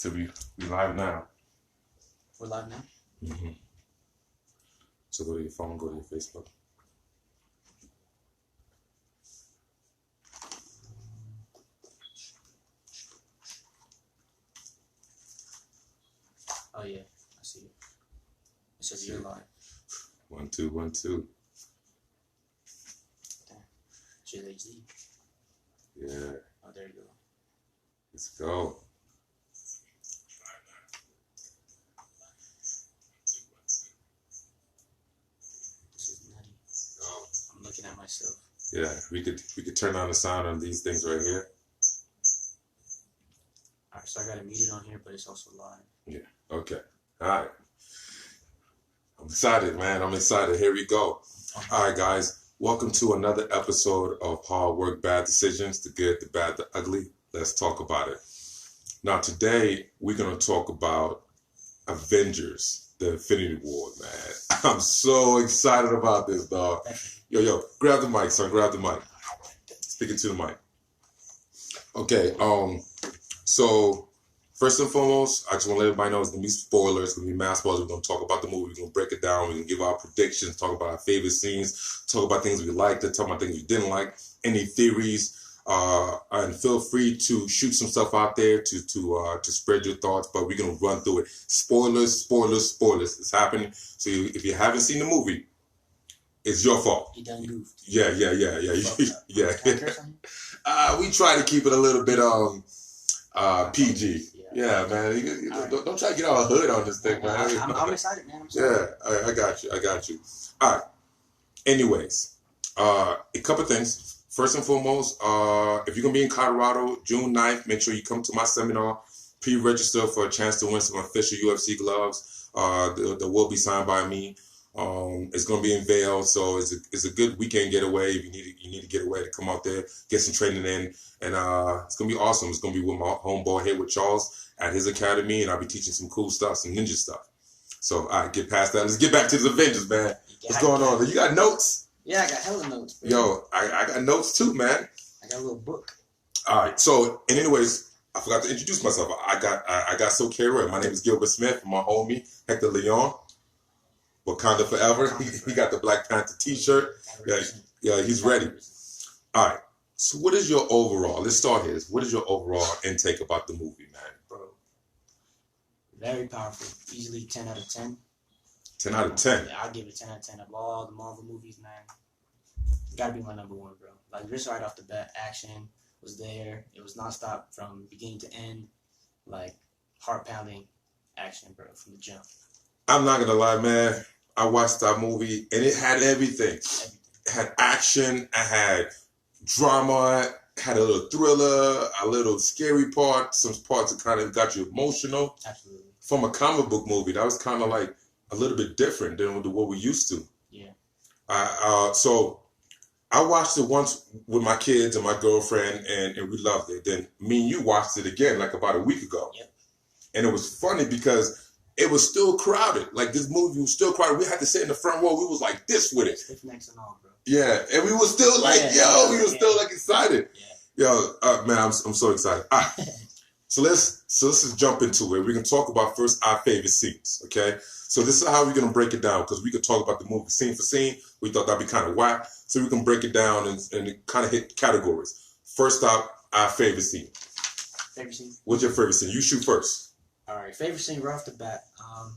So we live now. We're live now? Mm-hmm. So go to your phone, go to your Facebook. Oh yeah, I see it. It says you're live. 1 2 1 2. JZ. Yeah. Oh, there you go. Let's go. This is nutty. I'm looking at myself. Yeah, we could turn on the sound on these things right here. Alright, so I got it muted on here, but it's also live. Yeah. Okay. All right. I'm excited, man. I'm excited. Here we go. All right, guys. Welcome to another episode of Hard Work, Bad Decisions, the good, the bad, the ugly. Let's talk about it. Now, today, we're going to talk about Avengers, the Infinity War, man. I'm so excited about this, dog. Yo, grab the mic, son. Grab the mic. Speaking to the mic. Okay, so first and foremost, I just want to let everybody know it's going to be spoilers. It's going to be mass spoilers. We're going to talk about the movie. We're going to break it down. We're going to give our predictions, talk about our favorite scenes, talk about things we liked, talk about things we didn't like, any theories. And feel free to shoot some stuff out there to spread your thoughts, but we're going to run through it. Spoilers. It's happening. So if you haven't seen the movie, it's your fault. You done goofed. Yeah. We try to keep it a little bit PG. Yeah, man. Don't try to get all hood on this thing, man. I'm excited, man. I'm excited. Yeah, I got you. All right. Anyways, a couple things. First and foremost, if you're going to be in Colorado, June 9th, make sure you come to my seminar. Pre-register for a chance to win some official UFC gloves. That will be signed by me. It's going to be in Vail, so it's a good weekend getaway. If you need to get away to come out there, get some training in, and it's going to be awesome. It's going to be with my homeboy here with Charles at his academy, and I'll be teaching some cool stuff, some ninja stuff. So, all right, get past that. Let's get back to the Avengers, man. What's going on? You got notes? Yeah, I got hella notes, bro. Yo, I got notes too, man. I got a little book. All right, so, and anyways, I forgot to introduce myself. I got so carried away. My name is Gilbert Smith, and my homie, Hector Leon. Wakanda Forever. He got the Black Panther t-shirt. Yeah, he's ready. All right. So what is your overall, let's start here. What is your overall intake about the movie, man? Bro, very powerful. Easily 10 out of 10. 10 out of 10? Yeah, I'll give it 10 out of 10 of all the Marvel movies, man. Gotta be my number one, bro. Like, just right off the bat, action was there. It was nonstop from beginning to end. Like, heart-pounding action, bro, from the jump. I'm not going to lie, man. I watched that movie, and it had everything. It had action, it had drama, it had a little thriller, a little scary part, some parts that kind of got you emotional. Absolutely. From a comic book movie, that was kind of like a little bit different than what we're used to. Yeah. So I watched it once with my kids and my girlfriend, and we loved it. Then me and you watched it again like about a week ago. Yep. And it was funny because it was still crowded. Like, this movie was still crowded. We had to sit in the front row. We was like this with it. Stiff necks and all, bro. Yeah, and we was still like, we were still like excited. Yeah. Yo, man, I'm so excited. All right. So let's just jump into it. We can talk about first our favorite scenes, okay? So this is how we're going to break it down, because we could talk about the movie scene for scene. We thought that'd be kind of whack. So we can break it down and kind of hit categories. First up, our favorite scene. Favorite scene? What's your favorite scene? You shoot first. All right, favorite scene right off the bat.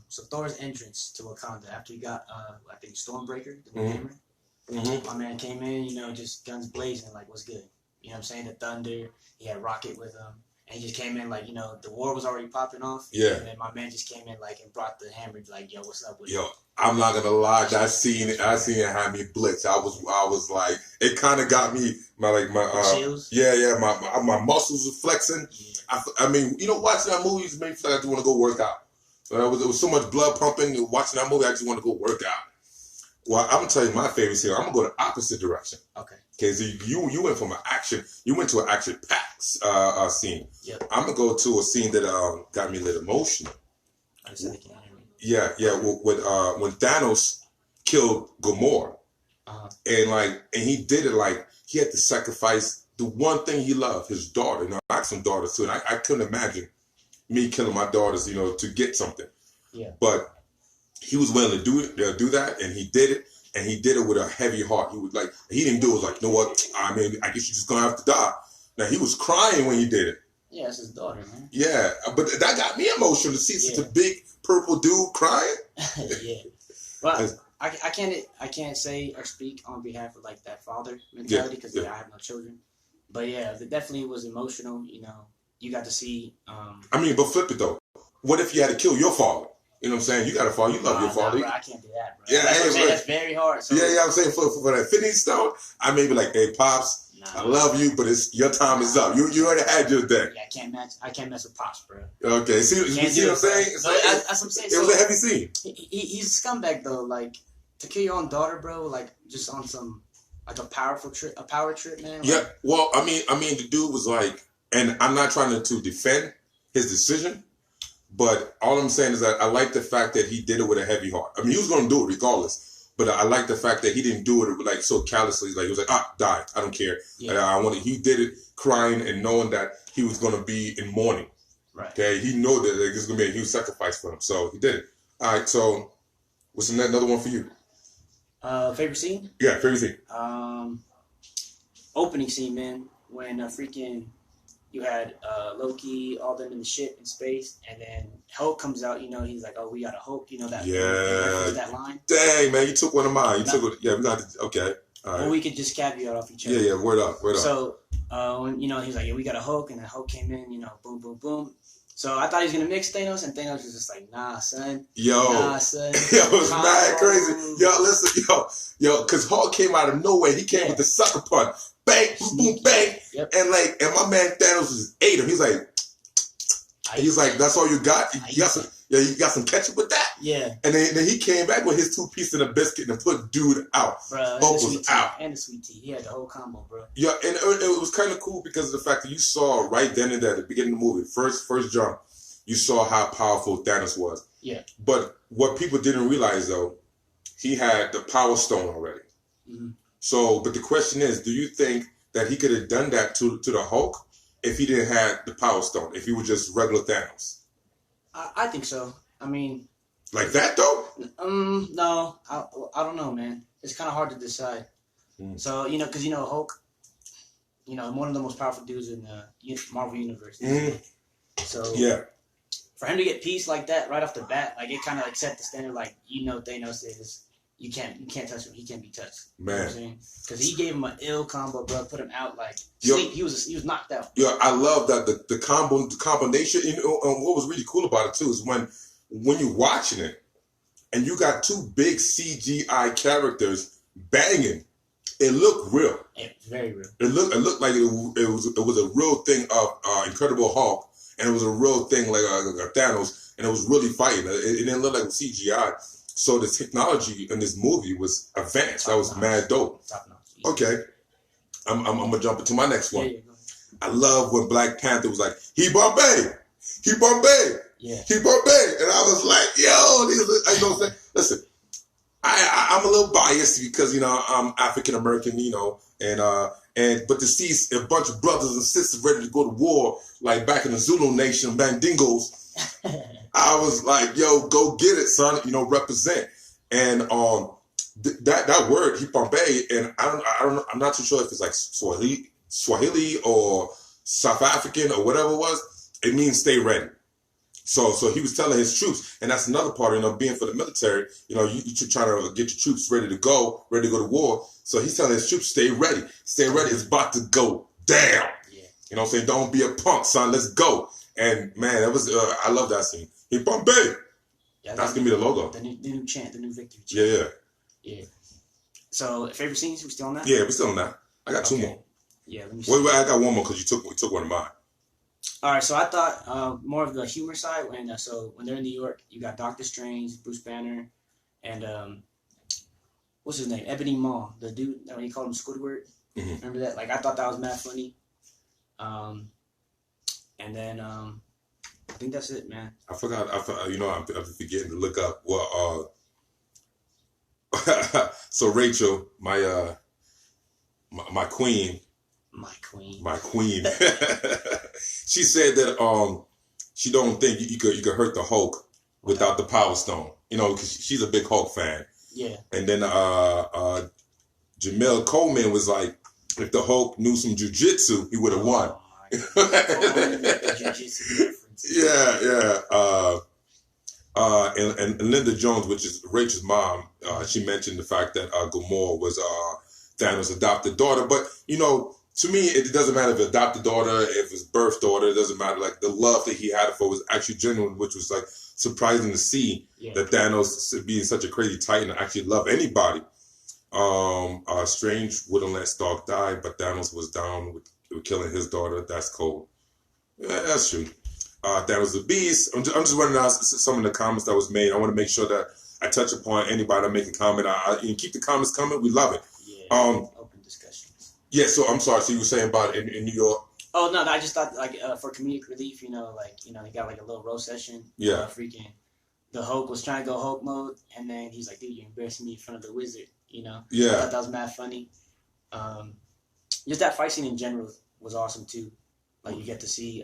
So Thor's entrance to Wakanda after he got, I think, Stormbreaker, the hammer. Mm-hmm. My man came in, just guns blazing, like, what's good? You know what I'm saying? The thunder. He had Rocket with him. And he just came in, like, the war was already popping off. Yeah. And then my man just came in, like, and brought the hammer, like, yo, what's up with Yo, I'm not gonna lie, I seen it had me blitz. I was like, it kind of got me, chills? Yeah, my muscles were flexing. Yeah. I mean, watching that movie just made me feel like I just want to go work out. So there was so much blood pumping. Watching that movie, I just want to go work out. Well, I'm gonna tell you my favorites here. I'm gonna go the opposite direction. Okay. Because you went from you went to an action-packed scene. Yep. I'm gonna go to a scene that got me a little emotional. Yeah. When Thanos killed Gamora, and he did it like he had to sacrifice the one thing he loved, his daughter. Now, I have some daughters too, and I couldn't imagine me killing my daughters, to get something. Yeah. But he was willing to do that, and he did it, and he did it with a heavy heart. He was like, he didn't do it like, you know what? I mean, I guess you're just gonna have to die. Now he was crying when he did it. Yeah, it's his daughter, man. Yeah, but that got me emotional to see such a big purple dude crying. Yeah, but I can't say or speak on behalf of like that father mentality because I have no children. But yeah, it definitely was emotional. You got to see. I mean, but flip it though. What if you had to kill your father? You know what I'm saying? You got a father. You love your father. Bro, I can't do that, bro. Yeah, that's what I'm saying. That's very hard. So. Yeah, I'm saying for that Infinity Stone, I may be like, hey, Pops, I love you, but your time is up. You already had your day. Yeah, I can't mess with Pops, bro. Okay, see what I'm saying? That's what I'm saying. It was a heavy scene. He's a scumbag though. Like to kill your own daughter, bro. Like just on some like a power trip, man. Like, yeah. Well, I mean, the dude was like, and I'm not trying to defend his decision. But all I'm saying is that I like the fact that he did it with a heavy heart. I mean, he was going to do it regardless. But I like the fact that he didn't do it like so callously. Like he was like, die. I don't care. Yeah. He did it crying and knowing that he was going to be in mourning. Right. Okay. He knew that it was going to be a huge sacrifice for him. So he did it. All right. So what's another one for you? Favorite scene? Yeah, favorite scene. Opening scene, man. When you had Loki, all them in the ship in space, and then Hulk comes out. He's like, "Oh, we got a Hulk." That line. Dang, man, you took one of mine. Yeah, we got to, okay. All right. Well, we could just caveat off each other. Yeah, word up. So, when he's like, "Yeah, we got a Hulk," and then Hulk came in. Boom, boom, boom. So I thought he was gonna mix Thanos, and Thanos was just like, "Nah, son." Yo, it was mad crazy. Yo, listen, yo, because Hulk came out of nowhere. He came with the sucker punch. Bang, boom, boom, bang. Yep. And my man Thanos just ate him. He's like, that's all you got? You got some ketchup with that? Yeah. And then he came back with his 2 pieces of biscuit and put dude out. Bro, Hulk was out. And the sweet tea. He had the whole combo, bro. Yeah, and it was kind of cool because of the fact that you saw right then and there at the beginning of the movie, first jump, you saw how powerful Thanos was. Yeah. But what people didn't realize, though, he had the Power Stone already. Mm-hmm. So, but the question is, do you think that he could have done that to the Hulk if he didn't have the Power Stone, if he was just regular Thanos? I think so. I mean... Like that, though? No. I don't know, man. It's kind of hard to decide. So, because, Hulk, one of the most powerful dudes in the Marvel Universe. So, yeah. For him to get peace like that right off the bat, like, it kind of like set the standard, like, Thanos is... You can't touch him. He can't be touched. Man, you know what I'm saying? Because he gave him an ill combo, bro. Put him out like sleep. He was knocked out. Yeah, I love that the combination. What was really cool about it too is when you're watching it, and you got 2 big CGI characters banging. It looked real. It's very real. It looked like it was a real thing of Incredible Hulk, and it was a real thing like Thanos, and it was really fighting. It didn't look like CGI. So the technology in this movie was advanced. That was mad dope. Okay. I'm gonna jump into my next one. Yeah, I love when Black Panther was like, he Bombay. Yeah. He Bombay. And I was like, yo, you know what I'm saying? Listen, I'm a little biased because, I'm African American, but to see a bunch of brothers and sisters ready to go to war, like back in the Zulu Nation, Mandingos, I was like, yo, go get it, son. Represent. And that word, Hipambe, and I'm not too sure if it's like Swahili or South African or whatever it was. It means stay ready. So he was telling his troops, and that's another part, being for the military, you're trying to get your troops ready to go to war. So he's telling his troops, stay ready. Stay ready. It's about to go down. Yeah. You know what I'm saying? Don't be a punk, son. Let's go. And man, that was I love that scene. He Bombay. Yeah, that's gonna be the logo. The new chant, the new victory chant. Yeah. So favorite scenes, we still on that? Yeah, we're still on that. I got 2 more. Yeah, let me see. Wait, I got 1 more because you took one of mine. All right, so I thought more of the humor side when they're in New York, you got Doctor Strange, Bruce Banner, and what's his name? Ebony Maw, the dude when you called him Squidward. Mm-hmm. Remember that? Like I thought that was mad funny. And then I think that's it, man. I forgot. I'm forgetting to look up. Well, so Rachel, my queen. My queen. My queen. She said that she don't think you could hurt the Hulk without the Power Stone. You know, because she's a big Hulk fan. Yeah. And then Jamal Coleman was like, if the Hulk knew some jujitsu, he would have won. Yeah. And Linda Jones, which is Rachel's mom, she mentioned the fact that Gamora was Thanos' adopted daughter. But, you know, to me, it doesn't matter if it's adopted daughter, if it's birth daughter, it doesn't matter. Like, the love that he had for her was actually genuine, which was, like, surprising to see that Thanos, being such a crazy titan, actually love anybody. Strange wouldn't let Stark die, but Thanos was down with killing his daughter. That's cold. Yeah, that's true. Thanos the Beast. I'm just running out some of the comments that was made. I want to make sure that I touch upon anybody that make a comment. You keep the comments coming. We love it. Yeah, open discussions. Yeah, so I'm sorry. So you were saying about in New York? Oh, no, I just thought, like, for comedic relief, you know, like, you know, they got, like, a little roast session. Yeah. Freaking, the Hulk was trying to go Hulk mode, and then he's like, dude, you're embarrassing me in front of the wizard, you know? Yeah. I thought that was mad funny. Just that fight scene in general was awesome, too. Like, you get to see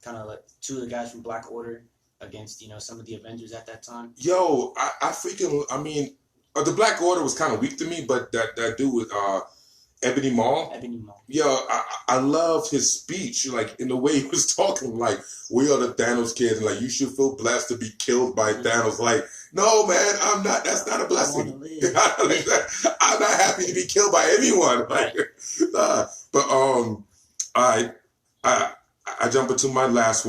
kind of, like, two of the guys from Black Order against, you know, some of the Avengers at that time. Yo, I mean, the Black Order was kind of weak to me, but that dude with Ebony Maw. Yo, I loved his speech, like, in the way he was talking, like, we are the Thanos kids, and, like, you should feel blessed to be killed by Thanos. Like, no, man, I'm not, that's not a blessing. I'm not happy to be killed by anyone. Like, but, I jump into my last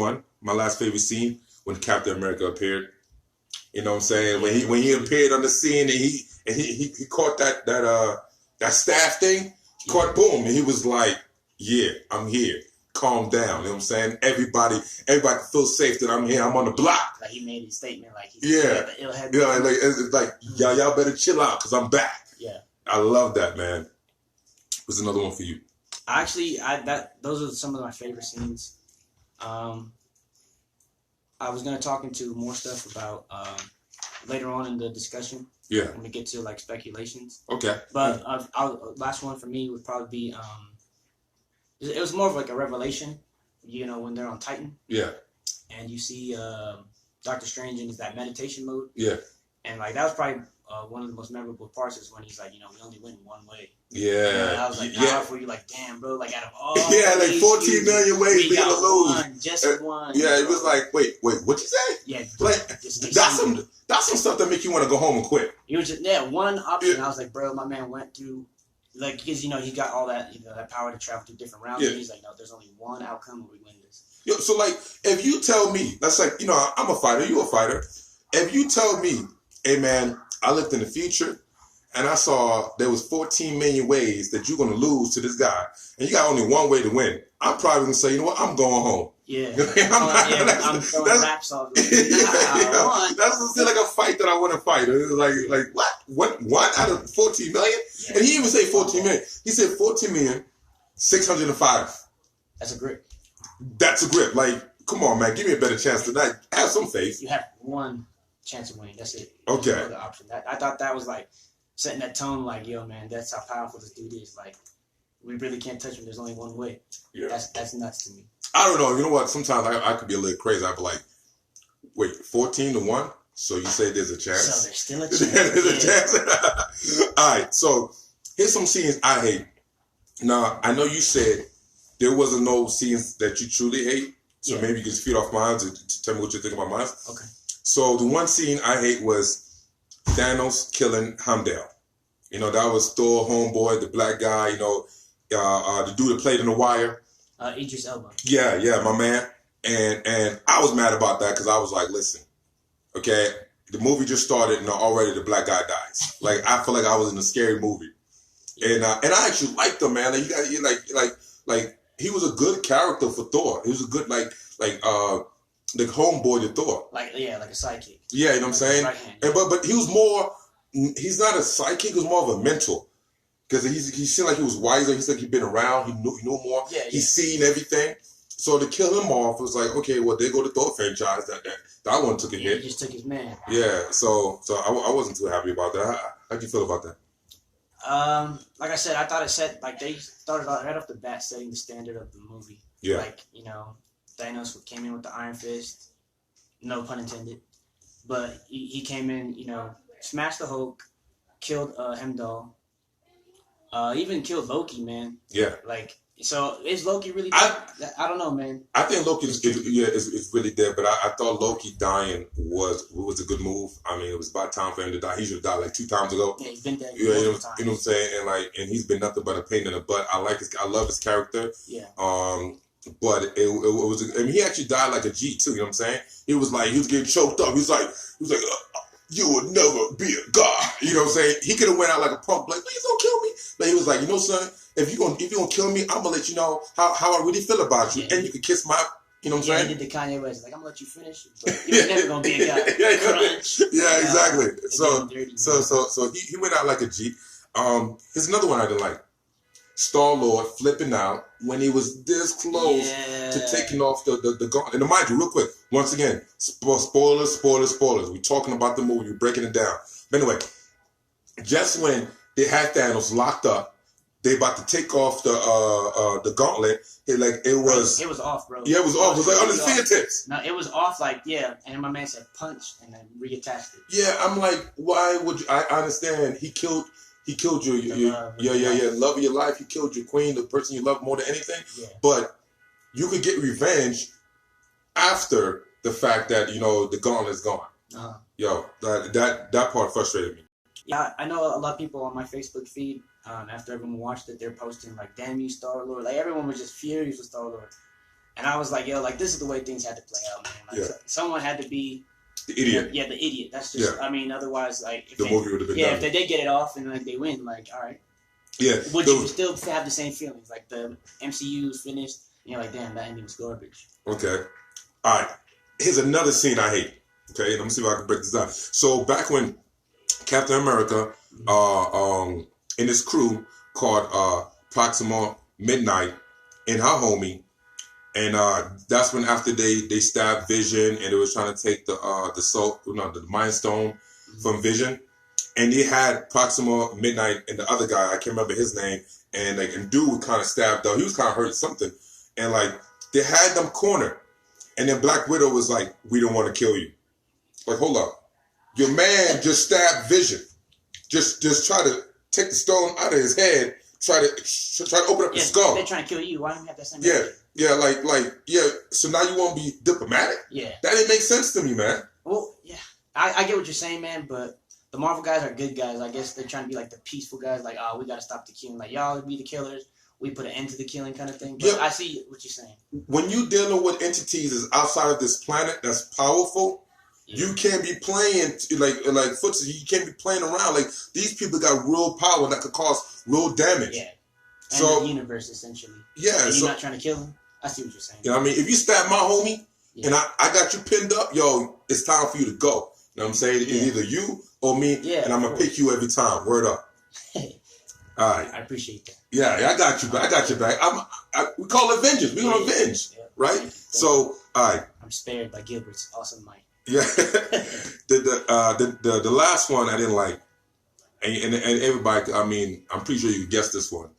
favorite scene, when Captain America appeared. You know what I'm saying? When he appeared on the scene, and he caught that staff thing, caught boom, and he was like, yeah, I'm here. Calm down. You know what I'm saying? Everybody feels safe that I'm here. I'm on the block. Like, he made his statement, like, yeah, like, it's like, y'all better chill out, because I'm back. Yeah. I love that, man. What's another one for you? Actually, those are some of my favorite scenes. I was going to talk into more stuff about later on in the discussion. Yeah. When we get to, like, speculations. Okay. But last one for me would probably be, it was more of like a revelation, you know, when they're on Titan. Yeah. And you see Doctor Strange in that meditation mode. Yeah. And, like, that was probably one of the most memorable parts is when he's like, you know, we only win one way. Yeah. And I was like, for you, like, damn, bro, like, out of all like 14 million ways we gonna lose. Just one. Yeah, it was like, wait, what'd you say? Yeah. Like, that's some stuff that make you want to go home and quit. It was just, one option. Yeah. I was like, bro, my man went through, like, because, you know, he got all that, you know, that power to travel through different rounds. Yeah. And he's like, no, there's only one outcome where we win this. Yo, so, like, if you tell me, that's like, you know, I'm a fighter, you a fighter. If you tell me, hey, man, I looked in the future, and I saw there was 14 million ways that you're going to lose to this guy, and you got only one way to win, I'm probably going to say, you know what, I'm going home. Yeah. I'm throwing raps off. Like, that's like a fight that I want to fight. It was like what? One out of 14 million? Yeah. And he even say 14 million. He said 14,605. That's a grip. That's a grip. Like, come on, man. Give me a better chance tonight. Have some faith. You have one chance of winning. That's it. Okay. There's no other option. I thought that was like setting that tone. Like, yo, man, that's how powerful this dude is. Like, we really can't touch him. There's only one way. Yeah. That's nuts to me. I don't know. You know what? Sometimes I could be a little crazy. I'd be like, wait, 14-1? So you say there's a chance? So there's still a chance. There's a chance. All right. So here's some scenes I hate. Now, I know you said there wasn't no scenes that you truly hate. So maybe you can feed off mine to tell me what you think about mine. Okay. So the one scene I hate was Thanos killing Heimdall. You know, that was Thor, homeboy, the black guy, you know, the dude that played in The Wire. Idris Elba. Yeah, my man. And I was mad about that because I was like, listen, okay, the movie just started and already the black guy dies. Like, I feel like I was in a scary movie. And I actually liked him, man. Like he was a good character for Thor. He was a good, like the homeboy to Thor. Like a sidekick. Yeah, you know what I'm saying? Right hand, yeah. But he was more, he's not a sidekick, he was more of a mentor. Because he seemed like he was wiser. He said he'd been around. He knew more. Yeah. He's seen everything. So to kill him off, it was like, okay, well, they go to Thor franchise. That one took a hit. He just took his man. Yeah. So I wasn't too happy about that. How'd you feel about that? Like I said, I thought it set, like, they started out right off the bat setting the standard of the movie. Yeah. Like, you know, Thanos came in with the Iron Fist. No pun intended. But he came in, smashed the Hulk, killed Heimdall, even killed Loki, man. Yeah. Like, so is Loki really dead? I don't know, man. I think Loki is really dead, but I thought Loki dying was a good move. I mean, it was about time for him to die. He should have died like 2 times ago. Yeah, he's been dead. You know what I'm saying? And he's been nothing but a pain in the butt. I love his character. Yeah. But it was. I mean, he actually died like a G too. You know what I'm saying? He was getting choked up. He was like, you will never be a god. You know what I'm saying? He could have went out like a punk, like, please don't kill me. But he was like, son, if you gonna kill me, I'm gonna let you know how I really feel about you, and you can kiss my. You know what I'm saying? He did the Kanye West, like, I'm gonna let you finish, but you're never gonna be a guy. Yeah, exactly. So he went out like a G. Here's another one I didn't like. Star-Lord flipping out when he was this close to taking off the gauntlet. And mind you, real quick, once again, spoilers. We're talking about the movie, we're breaking it down. But anyway, just when they had Thanos locked up, they about to take off the gauntlet. It was off, bro. Yeah, it was off. It was like on his fingertips. No, it was off, like, and my man said punch and then reattached it. Yeah, I'm like, why would you? I understand he killed you. Love of your life. He killed your queen, the person you love more than anything. Yeah. But you could get revenge after the fact that the gauntlet's gone. Uh-huh. Yo, that part frustrated me. Yeah, I know a lot of people on my Facebook feed. After everyone watched it, they're posting like, "Damn you, Star-Lord!" Like everyone was just furious with Star-Lord, and I was like, "Yo, like this is the way things had to play out, man. Like someone had to be." The idiot. Yeah, the idiot. That's just. Yeah. I mean, otherwise, like, if the movie would have been done. If they did get it off and like they win, like, all right. Yeah. Would you still have the same feelings? Like the MCU is finished, and you're like, damn, that ending was garbage. Okay. All right. Here's another scene I hate. Okay, let me see if I can break this down. So back when Captain America, and his crew called Proxima Midnight and her homie. And that's when after they stabbed Vision and they was trying to take the Mind Stone from Vision, and they had Proxima Midnight and the other guy, I can't remember his name, and dude kind of stabbed out. He was kind of hurt something, and they had them cornered, and then Black Widow was like, "We don't want to kill you." Like, hold up, your man just stabbed Vision, just try to take the stone out of his head, try to open up his skull. They're trying to kill you. Why don't you have that same? Yeah, so now you won't be diplomatic? Yeah. That didn't make sense to me, man. Well, yeah. I get what you're saying, man, but the Marvel guys are good guys. I guess they're trying to be like the peaceful guys, like, we got to stop the killing. Like, y'all be the killers. We put an end to the killing kind of thing. But I see what you're saying. When you dealing with entities that's outside of this planet that's powerful, you can't be playing like footsie. You can't be playing around. Like, these people got real power that could cause real damage. Yeah. And the universe, essentially. Yeah. And you're not trying to kill him? I see what you're saying. You know what I mean? If you stab my homie and I got you pinned up, yo, it's time for you to go. You know what I'm saying? It's either you or me, and I'm going to pick you every time. Word up. All right. I appreciate that. Yeah, I got you back. We call it Avengers. We're going to avenge, right? So, all right. I'm spared by Gilbert's awesome mic. Yeah. The last one I didn't like, and everybody, I mean, I'm pretty sure you can guess this one,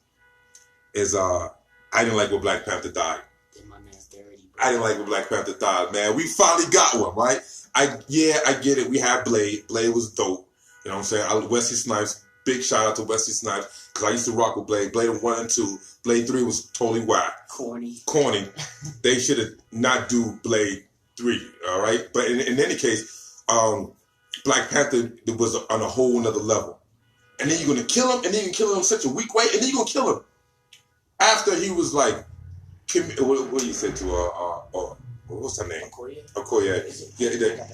is I didn't like when Black Panther died. I didn't like when Black Panther died, man. We finally got one, right? I get it. We had Blade. Blade was dope. You know what I'm saying? Wesley Snipes. Big shout out to Wesley Snipes because I used to rock with Blade. Blade 1 and 2. Blade 3 was totally whack. Corny. They should have not do Blade 3. All right, but in any case, Black Panther was on a whole nother level. And then you're gonna kill him, and then you kill him in such a weak way, and then you're gonna kill him after he was like, what do you say to what's her name? Okoye. Yeah.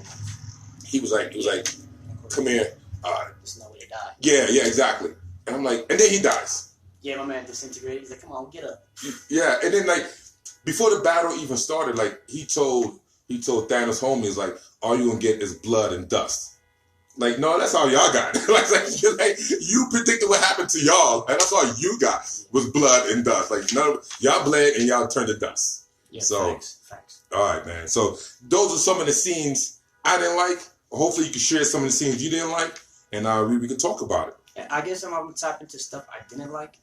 He was like, come here. There's no way to die. Yeah, exactly. And I'm like, and then he dies. Yeah, my man disintegrated. He's like, come on, get up. Yeah, and then before the battle even started, he told Thanos' homies, like, all you gonna get is blood and dust. Like, no, that's all y'all got. like, you predicted what happened to y'all, and that's all you got was blood and dust. Like, none of y'all bled and y'all turned to dust. Yeah, so, facts. All right, man. So those are some of the scenes I didn't like. Hopefully, you can share some of the scenes you didn't like, and we can talk about it. I guess I'm gonna tap into stuff I didn't like.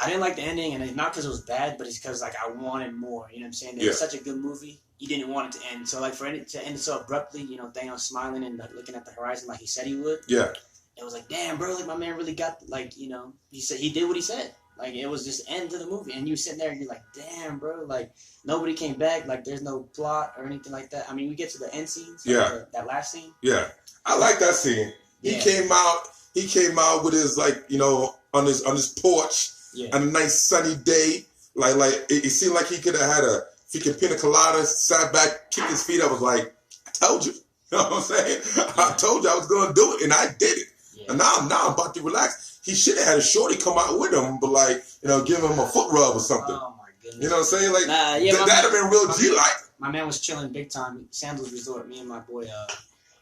I didn't like the ending, and it's not because it was bad, but it's because like I wanted more. You know what I'm saying? It was such a good movie. You didn't want it to end. So like for it to end so abruptly, you know, Thanos smiling and like, looking at the horizon like he said he would. Yeah. It was like, damn, bro, like my man really got like, you know, he did what he said. Like it was just end of the movie, and you sitting there and you're like, damn, bro, like nobody came back. Like there's no plot or anything like that. I mean, we get to the end scene. So that last scene. Yeah, I like that scene. He came out. He came out with his like, you know, on his porch on a nice sunny day. Like it seemed like he could have had a freaking pina colada, sat back, kicked his feet up. Was like, I told you. You know what I'm saying? I told you I was gonna do it, and I did it. Yeah. And now I'm about to relax. He should have had a shorty come out with him, but like, you know, give him a foot rub or something. Oh my goodnness. You know what I'm saying? Like that'd have been real G like. My man was chilling big time. Sandals Resort. Me and my boy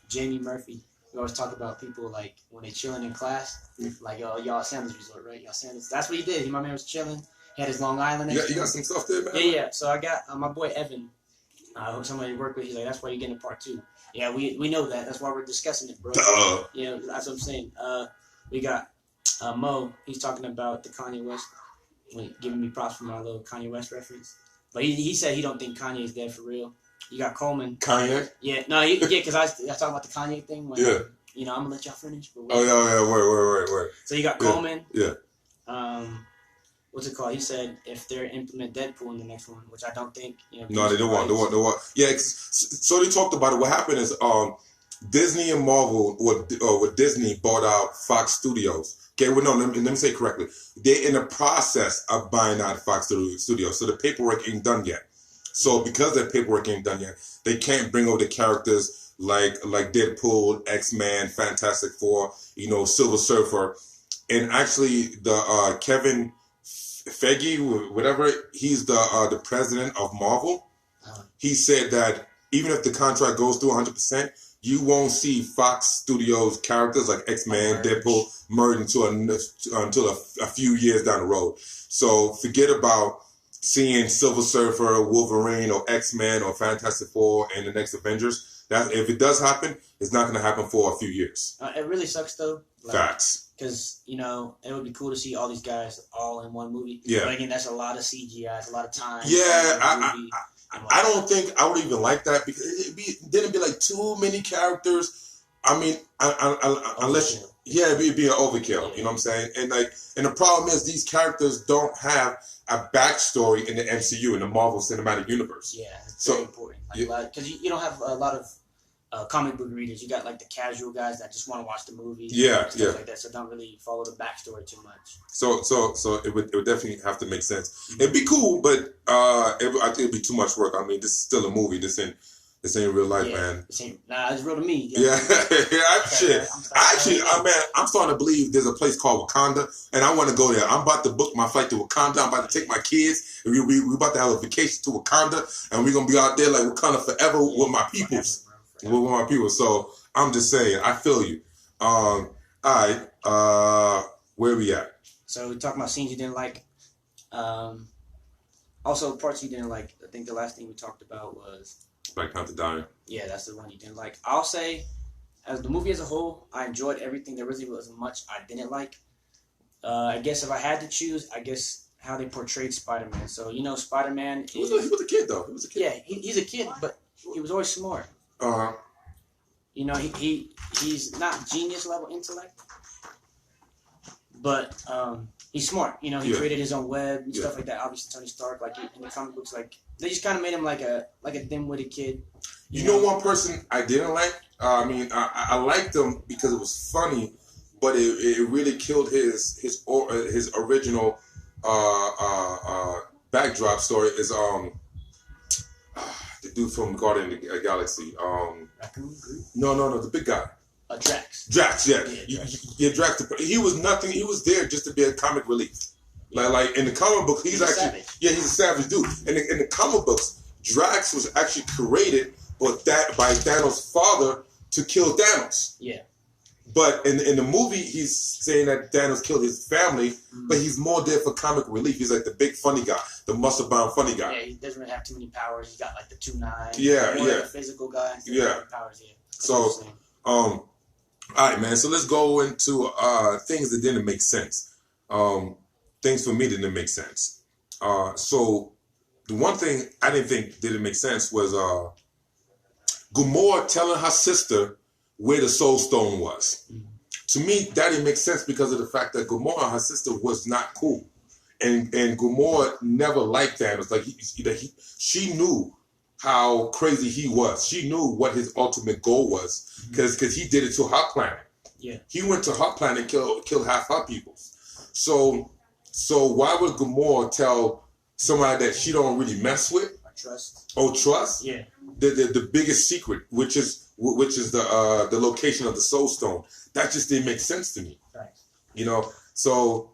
Jamie Murphy. We always talk about people like when they chilling in class, like y'all at Sandals Resort, right? Y'all Sandals. That's what he did. My man was chilling. He had his Long Island. Yeah, you got some stuff there, man. Yeah. So I got my boy Evan. Somebody worked with. He's like, that's why you're getting part 2. Yeah, we know that. That's why we're discussing it, bro. Yeah, that's what I'm saying. We got Mo. He's talking about the Kanye West, giving me props for my little Kanye West reference. But he said he don't think Kanye is dead for real. You got Coleman. Kanye? Yeah, no, because I was talking about the Kanye thing. When, you know, I'm gonna let y'all finish. But word. So you got Coleman. Yeah. What's it called? He said if they implement Deadpool in the next one, which I don't think. You know, no, they don't want. They want. Yeah. So they talked about it. What happened is Disney and Marvel, with Disney bought out Fox Studios. Okay, well, no, let me say it correctly. They're in the process of buying out Fox Studios, so the paperwork ain't done yet. So because that paperwork ain't done yet, they can't bring over the characters like Deadpool, X-Men, Fantastic Four, you know, Silver Surfer, and actually the Kevin Feige, whatever, he's the president of Marvel. He said that even if the contract goes through 100%, you won't see Fox Studios characters like X-Men, Deadpool merge until a few years down the road. So forget about seeing Silver Surfer, Wolverine, or X-Men, or Fantastic Four in the next Avengers. That if it does happen, it's not going to happen for a few years. It really sucks though. Facts. Because, you know, it would be cool to see all these guys all in one movie. Yeah. But again, that's a lot of CGI. It's a lot of time. Yeah, I don't think I would even like that because it'd be like too many characters. I mean, unless it'd be an overkill. Yeah. You know what I'm saying? And the problem is these characters don't have a backstory in the MCU, in the Marvel Cinematic Universe. Yeah, it's very important. Because you don't have a lot of comic book readers. You got like the casual guys that just want to watch the movies. Yeah, and stuff like that. So don't really follow the backstory too much. So it would definitely have to make sense. Mm-hmm. It'd be cool, but I think it'd be too much work. I mean, this is still a movie. This ain't real life, man. It's real to me. Yeah, shit. Actually, I'm starting to believe there's a place called Wakanda, and I want to go there. I'm about to book my flight to Wakanda. I'm about to take my kids. We about to have a vacation to Wakanda, and we're gonna be out there like Wakanda forever with my peoples. With my people. So I'm just saying, I feel you. All right. Where we at? So we're talking about scenes you didn't like. Also, parts you didn't like. I think the last thing we talked about was Black Panther dying. Yeah, that's the one you didn't like. I'll say, as the movie as a whole, I enjoyed everything. There really wasn't much I didn't like. I guess if I had to choose, how they portrayed Spider-Man. So, you know, Spider-Man he was a kid, though. He was a kid. Yeah, he's a kid, but he was always smart. You know, he's not genius level intellect, but he's smart. You know, he created his own web and stuff like that. Obviously, Tony Stark, like in the comic books, like they just kind of made him like a dim-witted kid. You know, one person I didn't like. I mean, I liked him because it was funny, but it really killed his original backdrop story. Is the dude from Guardian of the Galaxy. Raccoon? No, the big guy. Drax. Drax, yeah. Drax. He was nothing. He was there just to be a comic relief. Like in the comic book, he's actually savage. Yeah, he's a savage dude. And in the comic books, Drax was actually created by Thanos' father to kill Thanos. Yeah. But in the movie, he's saying that Thanos killed his family, but he's more there for comic relief. He's like the big funny guy, the muscle-bound funny guy. Yeah, he doesn't really have too many powers. He's got like the 2/9. Yeah. The physical guy. Powers, yeah. So, all right, man. So let's go into things that didn't make sense. things for me didn't make sense. So the one thing I didn't think didn't make sense was Gamora telling her sister where the Soul Stone was. Mm-hmm. To me, that didn't make sense because of the fact that Gamora, her sister, was not cool. And Gamora never liked Thanos. Like she knew how crazy he was. She knew what his ultimate goal was because he did it to her planet. Yeah, he went to her planet, killed half her people. So why would Gamora tell somebody that she don't really mess with? Trust. Oh, trust. Yeah. The biggest secret, which is the location of the Soul Stone. That just didn't make sense to me. Right. You know. So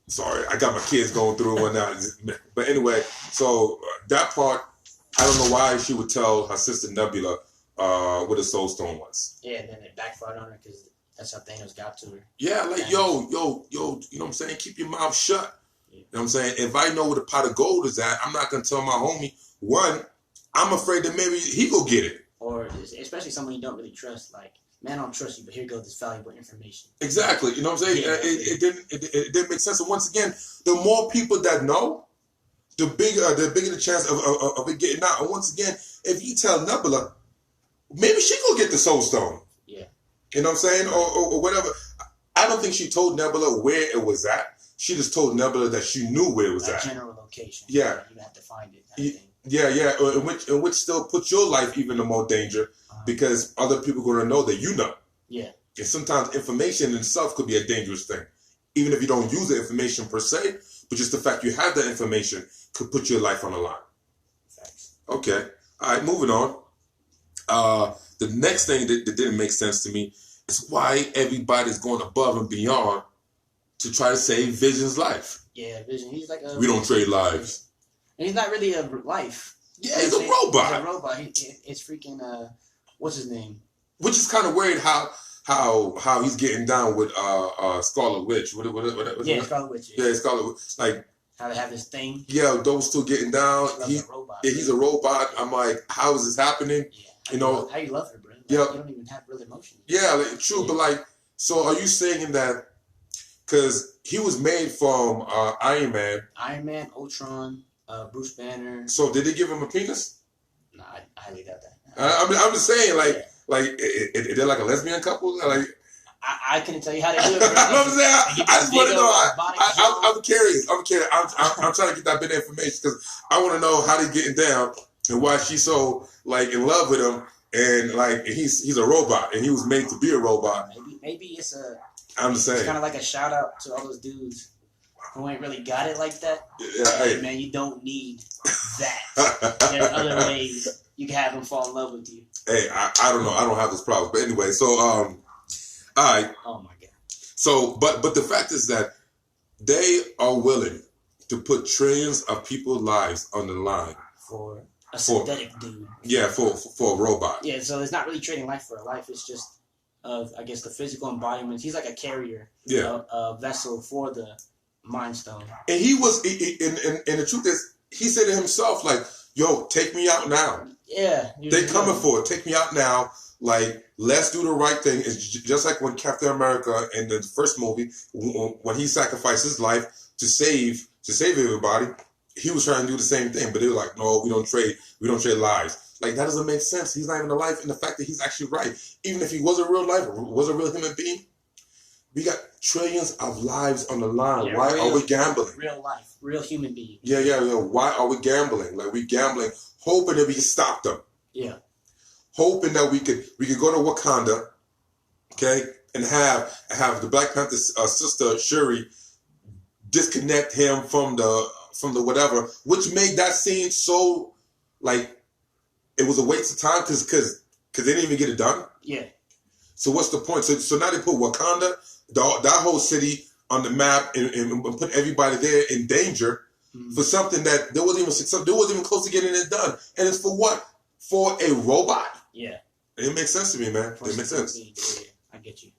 sorry, I got my kids going through one now. But anyway, so that part, I don't know why she would tell her sister Nebula where the Soul Stone was. Yeah, and then it backfired on her because that's how Thanos got to her. Yeah, like yo, you know what I'm saying? Keep your mouth shut. Yeah. You know what I'm saying? If I know where the pot of gold is at, I'm not gonna tell my homie. One, I'm afraid that maybe he go get it. Or especially someone you don't really trust, like, man, I don't trust you, but here goes this valuable information. Exactly. You know what I'm saying? Yeah, it didn't make sense. And once again, the more people that know, the bigger the chance of it getting out. And once again, if you tell Nebula, maybe she go get the Soul Stone. Yeah. You know what I'm saying? Or whatever. I don't think she told Nebula where it was at. She just told Nebula that she knew where it was at. General location. Yeah. You have to find it. Yeah. In which still puts your life even in more danger because other people are going to know that you know. Yeah. And sometimes information in itself could be a dangerous thing. Even if you don't use the information per se, but just the fact you have that information could put your life on the line. Thanks. Okay. All right, moving on. The next thing that didn't make sense to me is why everybody's going above and beyond to try to save Vision's life. Yeah, Vision. He's like a... We don't trade lives. And he's not really a life. Yeah, he's a robot. He's a robot. It's freaking... what's his name? Which is kind of weird how he's getting down with Scarlet Witch. What Scarlet Witch. Yeah, Scarlet Witch. Like how they have this thing. Yeah, those two getting down. He's a robot. Yeah, he's a robot. I'm like, how is this happening? Yeah. How you love her, bro? Like, yeah. You don't even have real emotion. Yeah, like, true. Yeah. But like, so are you saying that because he was made from Iron Man, Ultron, Bruce Banner. So did they give him a penis? Nah, I highly doubt that. I'm just saying, like, they're like a lesbian couple, like. I couldn't tell you how they do it. Bro. I'm saying, I just want to know. I'm curious. I'm trying to get that bit of information because I want to know how they getting down and why she's so like in love with him and like he's a robot and he was made to be a robot. Maybe it's a. I'm just saying. It's kind of like a shout out to all those dudes who ain't really got it like that. Yeah, hey, man, you don't need that. There are other ways you can have them fall in love with you. Hey, I don't know. I don't have those problems, but anyway, so all right. Oh my god. So, but the fact is that they are willing to put trillions of people's lives on the line for a synthetic dude. Yeah, for a robot. Yeah, so it's not really trading life for a life. It's just I guess the physical embodiment. He's like a carrier. Yeah. A vessel for the Mind Stone. And he was, and the truth is, he said to himself, like, "Yo, take me out now." Yeah. They coming for it. Take me out now. Like, let's do the right thing. It's just like when Captain America in the first movie, when he sacrificed his life to save everybody, he was trying to do the same thing. But they were like, no, we don't trade lives. Like, that doesn't make sense. He's not even alive. And the fact that he's actually right, even if he was a real life, was a real human being, we got trillions of lives on the line. Yeah, why are we gambling? Real life, real human being. Yeah. Why are we gambling? Like, we gambling, hoping that we can stop them. Yeah. Hoping that we could go to Wakanda, okay, and have the Black Panther sister Shuri disconnect him from the whatever, which made that scene so like it was a waste of time because they didn't even get it done. Yeah. So what's the point? So now they put Wakanda, that whole city on the map and put everybody there in danger for something that there wasn't even close to getting it done, and it's for what? For a robot. Yeah. It makes sense to me, man. It makes sense. Yeah, I get you.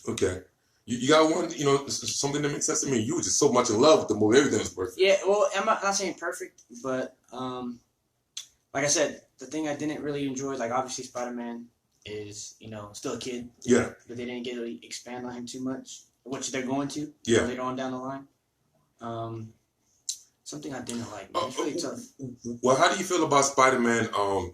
Okay. You got one, something that makes sense to me. You were just so much in love with the movie. Everything was perfect. Yeah, well, I'm not saying perfect, but like I said, the thing I didn't really enjoy, like obviously Spider-Man is, still a kid. Yeah. But they didn't get to expand on him too much. which they're going to later on down the line. Something I didn't like. Man. It's really tough. Well, how do you feel about Spider-Man?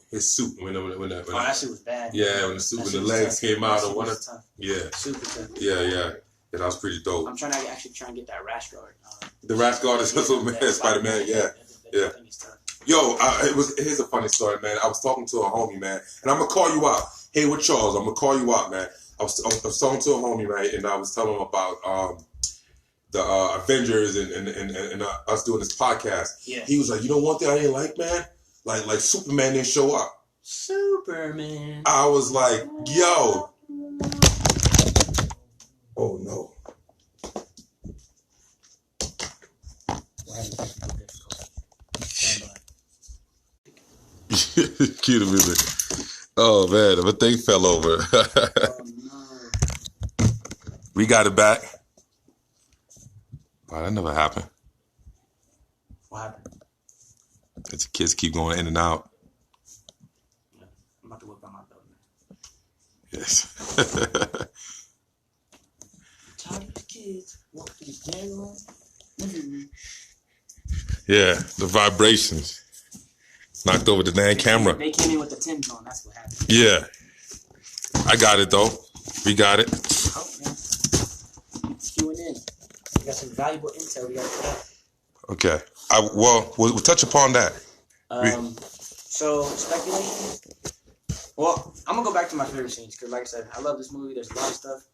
His suit when that suit was bad. Yeah, when the legs came out or whatever. Yeah, super tough. Yeah, that was pretty dope. I'm trying to try and get that rash guard. The rash guard is Spider-Man. Yeah. Yo, here's a funny story, man. I was talking to a homie, man, and I'm gonna call you out. Hey, with Charles, I'm gonna call you out, man. I was talking to a homie, right, and I was telling him about the Avengers and us doing this podcast. Yeah. He was like, you know one thing I didn't like, man? Like Superman didn't show up. Superman. I was like, yo. Oh no. Cue the music. Oh man, my thing fell over. Oh no. We got it back. Wow, that never happened. What happened? Because the kids keep going in and out. Yeah, I'm about to whip out my belt, man. Yes. Tired of these kids walking through the game. Yeah, the vibrations. Knocked over the damn camera. They came in with the Timbs on, that's what happened. Yeah. I got it though. We got it. Oh, man. Queuing in. We got some valuable intel we got to put out. Okay. We'll touch upon that. So, speculation. Well, I'm going to go back to my favorite scenes because, like I said, I love this movie. There's a lot of stuff.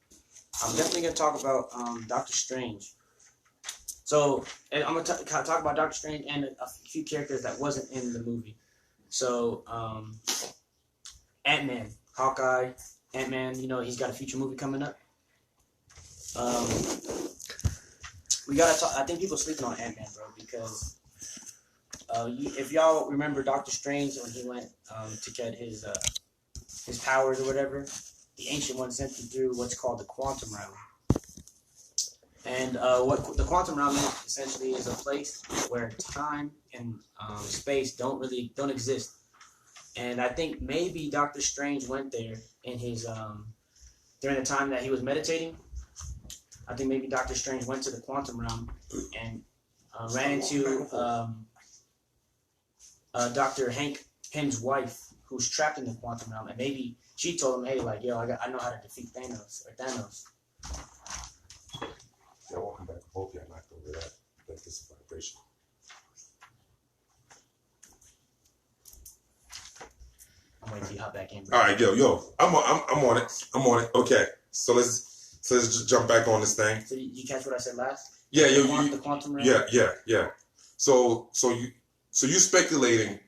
I'm definitely going to talk about Doctor Strange. So, and I'm going to talk about Doctor Strange and a few characters that wasn't in the movie. So, Ant-Man, Hawkeye, Ant-Man, you know, he's got a future movie coming up. We got to talk, I think people are sleeping on Ant-Man, bro, because if y'all remember Doctor Strange when he went to get his powers or whatever, the Ancient One sent him through what's called the Quantum Realm. And what the Quantum Realm is essentially is a place where time and space don't exist. And I think maybe Doctor Strange went there in his during the time that he was meditating. I think maybe Doctor Strange went to the Quantum Realm and ran into Dr. Hank Pym's wife, who's trapped in the Quantum Realm, and maybe she told him, "Hey, like, yo, I know how to defeat Thanos." Yeah, welcome back. Hope you're not over that. That's this vibration. I'm waiting till you hop back in, bro. All right, yo, I'm on it. Okay, so let's just jump back on this thing. So you catch what I said last? Yeah, the Quantum Realm. Yeah. So you speculating,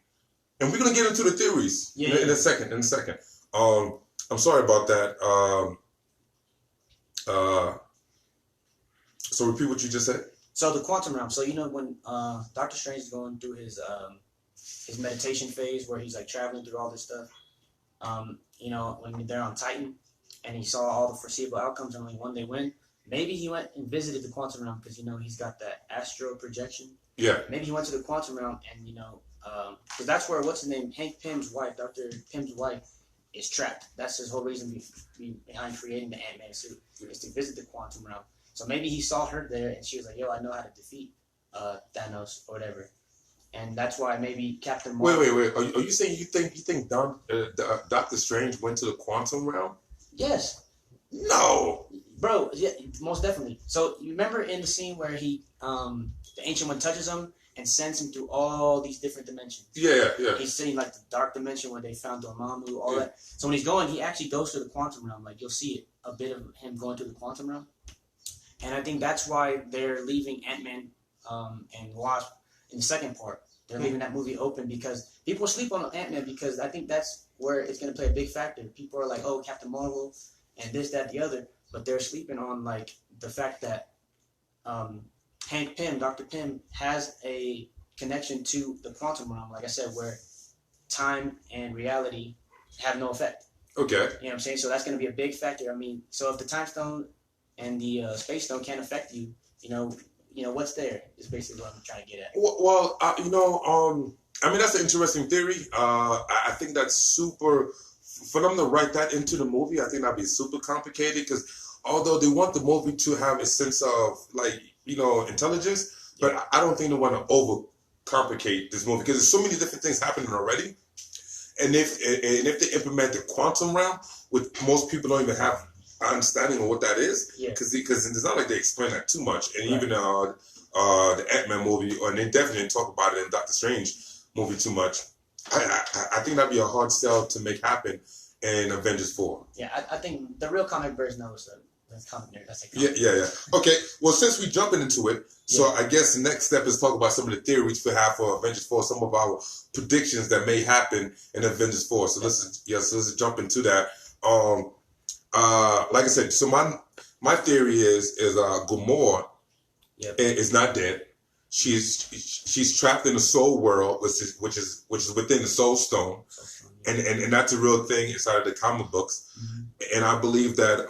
and we're gonna get into the theories in a second. I'm sorry about that. So repeat what you just said. So the Quantum Realm. So you know when Doctor Strange is going through his meditation phase where he's like traveling through all this stuff. You know, when they're on Titan and he saw all the foreseeable outcomes and only one they win. Maybe he went and visited the Quantum Realm because, you know, he's got that astral projection. Yeah. Maybe he went to the Quantum Realm and, you know, because that's where, what's his name, Hank Pym's wife, Dr. Pym's wife, is trapped. That's his whole reason behind creating the Ant-Man suit, is to visit the Quantum Realm. So maybe he saw her there and she was like, yo, I know how to defeat Thanos or whatever. And that's why maybe Captain Marvel... Wait. Are you saying you think Doctor Strange went to the Quantum Realm? Yes. No. Bro, yeah, most definitely. So you remember in the scene where he, the Ancient One touches him and sends him through all these different dimensions. Yeah. He's sitting like the dark dimension where they found Dormammu, all that. So when he's going, he actually goes to the Quantum Realm. Like, you'll see it, a bit of him going to the Quantum Realm. And I think that's why they're leaving Ant-Man and Wasp in the second part. They're leaving that movie open because people sleep on Ant-Man because I think that's where it's going to play a big factor. People are like, oh, Captain Marvel and this, that, the other. But they're sleeping on, like, the fact that Hank Pym, Dr. Pym, has a connection to the Quantum Realm, like I said, where time and reality have no effect. Okay. You know what I'm saying? So that's going to be a big factor. I mean, so if the Time Stone and the Space Stone can't affect you, you know what's there is basically what I'm trying to get at. Well, I mean, that's an interesting theory. I think that's super... For them to write that into the movie, I think that'd be super complicated because although they want the movie to have a sense of intelligence, but I don't think they want to overcomplicate this movie because there's so many different things happening already. And if they implement the quantum realm, which most people don't even have understanding of what that is, because it's not like they explain that too much. And even the Ant-Man movie, and they definitely didn't talk about it in Doctor Strange movie too much. I think that'd be a hard sell to make happen in Avengers 4. Yeah, I think the real comic version knows the comic nerd. Yeah. Okay, well, since we're jumping into it, so I guess the next step is talk about some of the theories we have for Avengers 4, some of our predictions that may happen in Avengers 4. So let's jump into that. Like I said, so my theory is Gamora is not dead. She's trapped in the soul world, which is within the soul stone, and that's a real thing inside of the comic books. Mm-hmm. And I believe that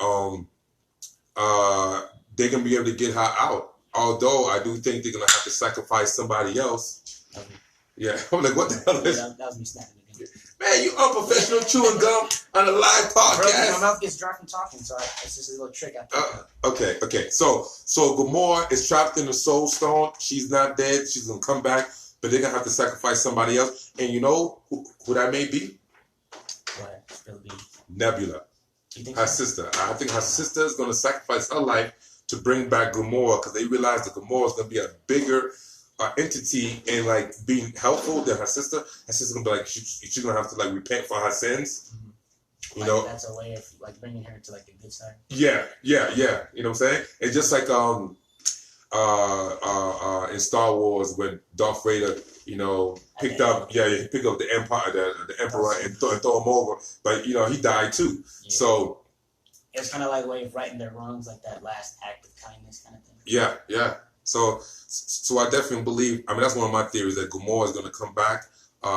they're gonna be able to get her out. Although I do think they're gonna have to sacrifice somebody else. Okay. Yeah, I'm like, what the hell is that? That was me snapping again. Man, you unprofessional chewing gum on a live podcast. Bro, my mouth gets dry from talking, so it's just a little trick I think. Okay. So Gamora is trapped in the Soul Stone. She's not dead. She's gonna come back, but they're gonna have to sacrifice somebody else. And you know who that may be? What? It'll be Nebula. You think her so? sister. I think her sister is gonna sacrifice her life to bring back Gamora because they realize that Gamora is gonna be a bigger entity and like being helpful than her sister. Her sister's gonna be like she's gonna have to like repent for her sins. Mm-hmm. You know, that's a way of like bringing her to like the good side. Yeah. You know what I'm saying? It's just like in Star Wars when Darth Vader, picked up the Empire, the Emperor, and throw him over, but he died too. Yeah. So it's kind of like a way of righting their wrongs, like that last act of kindness kind of thing. Yeah. So I definitely believe. I mean, that's one of my theories that Gamora is going to come back.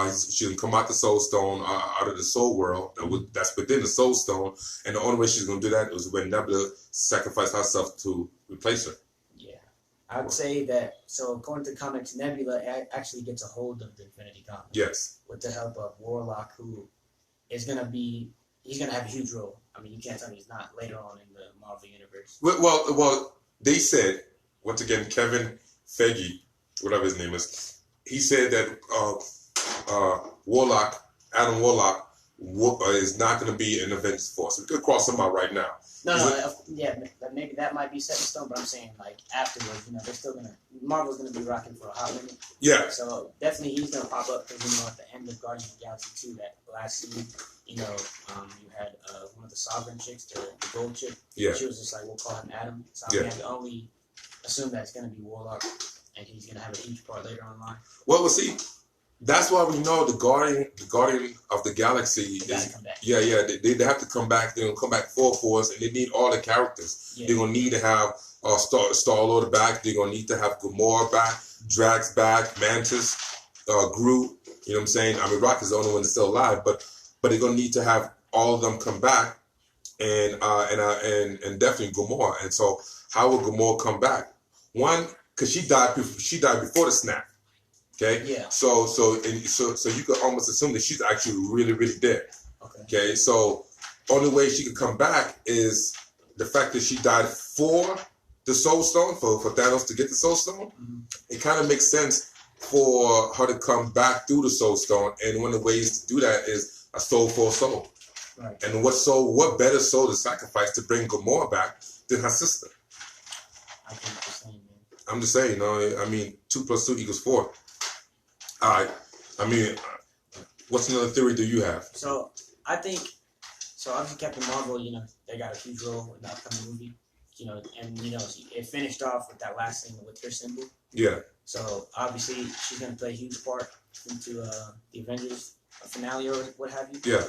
She's going to come out the Soul Stone, out of the Soul World that's within the Soul Stone, and the only way she's going to do that is when Nebula sacrificed herself to replace her. Yeah, I would say that. So according to the comics, Nebula actually gets a hold of the Infinity Gauntlet. Yes. With the help of Warlock, who is going to be. He's going to have a huge role. I mean, you can't tell me he's not later on in the Marvel Universe. Well, they said, once again, Kevin Feige, whatever his name is, he said that Adam Warlock, is not going to be in Avengers 4. So we could cross him out right now. Maybe that might be set in stone, but I'm saying, like, afterwards, they're still going to, Marvel's going to be rocking for a hot minute. Yeah. So definitely he's going to pop up because, at the end of Guardians of the Galaxy 2, that last scene, you had one of the Sovereign chicks, the gold chick. Yeah. She was just like, we'll call him Adam. So I can only assume that it's going to be Warlock, and he's going to have a huge part later on line. Well, see, that's why we know the Guardian of the Galaxy is come back. Yeah. They have to come back. They're gonna come back full force, and they need all the characters. Yeah. They're gonna need to have Star-Lord back. They're gonna need to have Gamora back, Drax back, Mantis, Groot. You know what I'm saying? I mean, Rock is the only one that's still alive, but they're gonna need to have all of them come back, and definitely Gamora. And so, how will Gamora come back? One, because she died before the snap. Okay. Yeah. So you could almost assume that she's actually really, really dead. Okay. So only way she could come back is the fact that she died for the Soul Stone, for Thanos to get the Soul Stone. Mm-hmm. It kind of makes sense for her to come back through the Soul Stone, and one of the ways to do that is a soul for a soul. Right. And what better soul to sacrifice to bring Gamora back than her sister? I think the same, man. I'm just saying, 2 + 2 = 4. All right. I mean, what's another theory do you have? So I think, obviously Captain Marvel, they got a huge role in the upcoming movie, and it finished off with that last scene with her symbol. Yeah. So obviously she's gonna play a huge part into the Avengers finale or what have you. Yeah.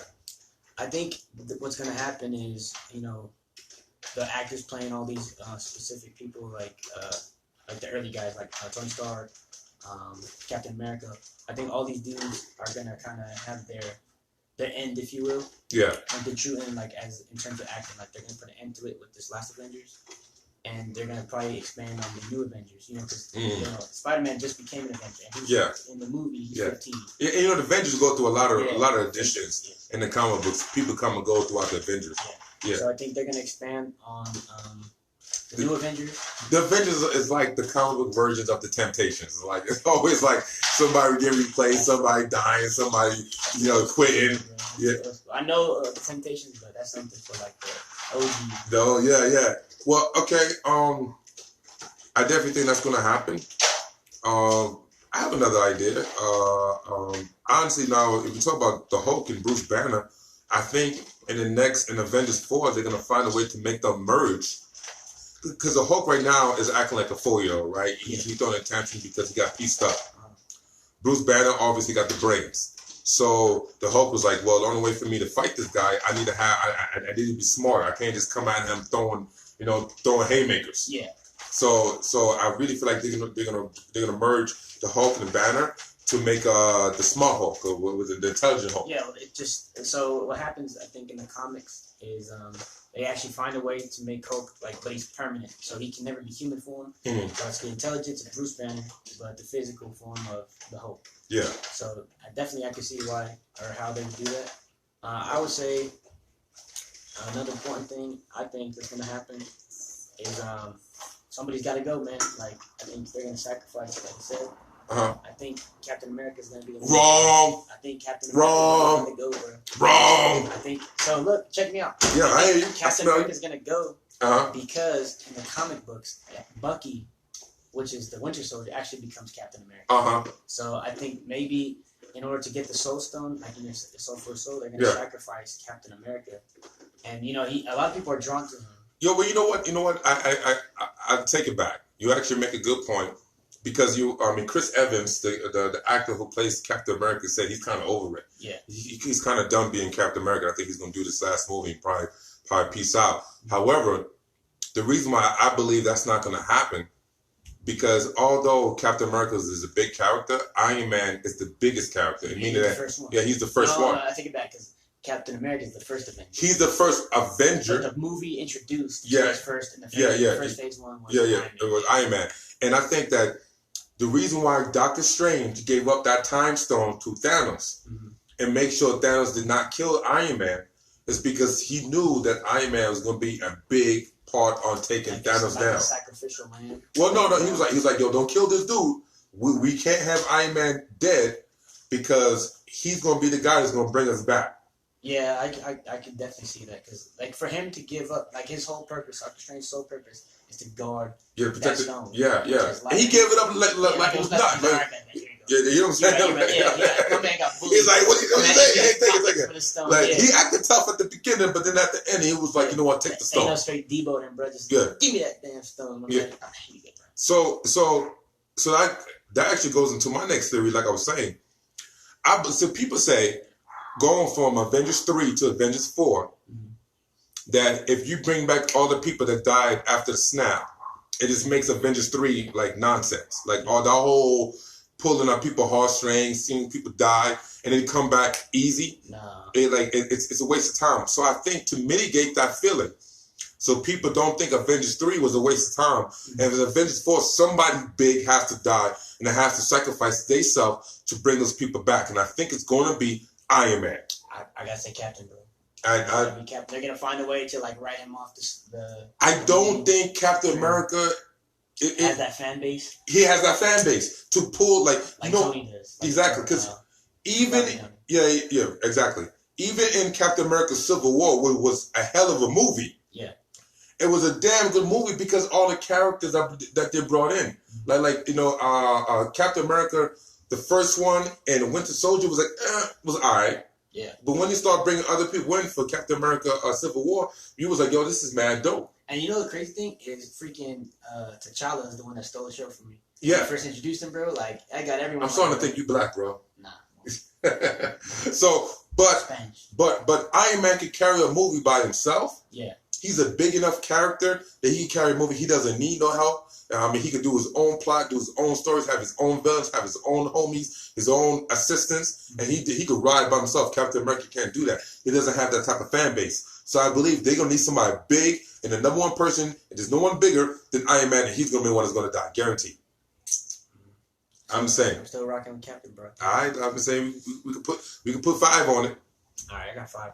I think what's gonna happen is, the actors playing all these specific people like the early guys like Tony Stark. Captain America. I think all these dudes are gonna kind of have their end, if you will. Yeah. And the true end, like as in terms of acting, like they're gonna put an end to it with this last Avengers, and they're gonna probably expand on the new Avengers. Because Spider-Man just became an Avenger, and he's in the movie he's 15. Yeah, the Avengers go through a lot of additions in the comic books. People come and go throughout the Avengers. Yeah. So I think they're gonna expand on the new Avengers. The Avengers is like the comic book versions of the Temptations. Like it's always like somebody getting replaced, somebody dying, somebody quitting. Yeah. I know the Temptations, but that's something for like the OG. No, yeah. Well, okay. I definitely think that's gonna happen. I have another idea. Honestly, now if we talk about the Hulk and Bruce Banner, I think in Avengers 4 they're gonna find a way to make them merge. Because the Hulk right now is acting like a 4-year-old, right? He's throwing a tantrum because he got pieced up. Bruce Banner obviously got the brains. So the Hulk was like, well, the only way for me to fight this guy, I need to be smart. I can't just come at him throwing haymakers. Yeah. So I really feel like they're gonna merge the Hulk and the Banner to make the smart Hulk, or with the intelligent Hulk. Yeah, so what happens, I think, in the comics is they actually find a way to make Hulk but he's permanent, so he can never be human form. Mm-hmm. So it's the intelligence of Bruce Banner, but the physical form of the Hulk. Yeah. So I can see why or how they would do that. I would say another important thing I think that's gonna happen is somebody's got to go, man. Like I think they're gonna sacrifice, like I said. I think Captain America is going to be the one. Wrong. I think Captain America is going to go, bro. Wrong. I think so. Look, check me out. Yeah, I hear you. Captain America is going to go because in the comic books, Bucky, which is the Winter Soldier, actually becomes Captain America. So I think maybe in order to get the Soul Stone, like in the Soul for Soul, they're going to sacrifice Captain America, and a lot of people are drawn to him. Yo, but you know what? I take it back. You actually make a good point. Because Chris Evans, the actor who plays Captain America, said he's kind of over it. Yeah, he's kind of done being Captain America. I think he's going to do this last movie and probably peace out. However, the reason why I believe that's not going to happen, because although Captain America is a big character, Iron Man is the biggest character. He's the first one. Yeah, he's the first one. No, I take it back because Captain America is the first Avenger. He's the first Avenger. But the movie introduced first in the first phase one was Iron Man. It was Iron Man. And I think that the reason why Doctor Strange gave up that time stone to Thanos and make sure Thanos did not kill Iron Man is because he knew that Iron Man was going to be a big part on taking Thanos down. A sacrificial lamb. Well, no, he was like, yo, don't kill this dude. We can't have Iron Man dead because he's going to be the guy that's going to bring us back. Yeah, I can definitely see that because for him to give up, his whole purpose, Doctor Strange's sole purpose is to guard that stone. Yeah. And he gave it up like it was nothing. Yeah, you know what I'm saying? My man got bullied. He's like, what you saying? Take it. Like, he acted tough at the beginning, but then at the end, he was like, you know what, take the stone. Ain't no straight Debo and bro, just give me that damn stone. So that actually goes into my next theory, like I was saying. So people say, going from Avengers 3 to Avengers 4, that if you bring back all the people that died after the snap, it just makes Avengers 3 like nonsense. Like all the whole pulling up people's heartstrings, seeing people die, and then come back easy. Nah. It's a waste of time. So I think to mitigate that feeling, so people don't think Avengers 3 was a waste of time, and if Avengers 4, somebody big has to die, and it has to sacrifice themselves to bring those people back. And I think it's going to be Iron Man. I gotta say Captain, bro. They're gonna find a way to write him off the. I don't think Captain America has that fan base. He has that fan base to pull Tony does. Exactly, because exactly. Even in Captain America: Civil War, which was a hell of a movie. Yeah. It was a damn good movie because all the characters that they brought in, Captain America, the first one, and Winter Soldier was alright. Yeah. But when you start bringing other people in for Captain America Civil War, you was like, yo, this is mad dope. And you know the crazy thing is freaking T'Challa is the one that stole the show from me. Yeah. When I first introduced him, bro, I got everyone. I'm starting to think you black, bro. Nah. So, but Iron Man could carry a movie by himself. Yeah. He's a big enough character that he can carry a movie. He doesn't need no help. He could do his own plot, do his own stories, have his own villains, have his own homies, his own assistants, and he could ride by himself. Captain America can't do that. He doesn't have that type of fan base. So I believe they're going to need somebody big, and the number one person, and there's no one bigger than Iron Man, and he's going to be the one that's going to die. Guaranteed. I'm saying. I'm still rocking with Captain, bro. All right, I'm saying we could put 5 on it. All right, I got 5.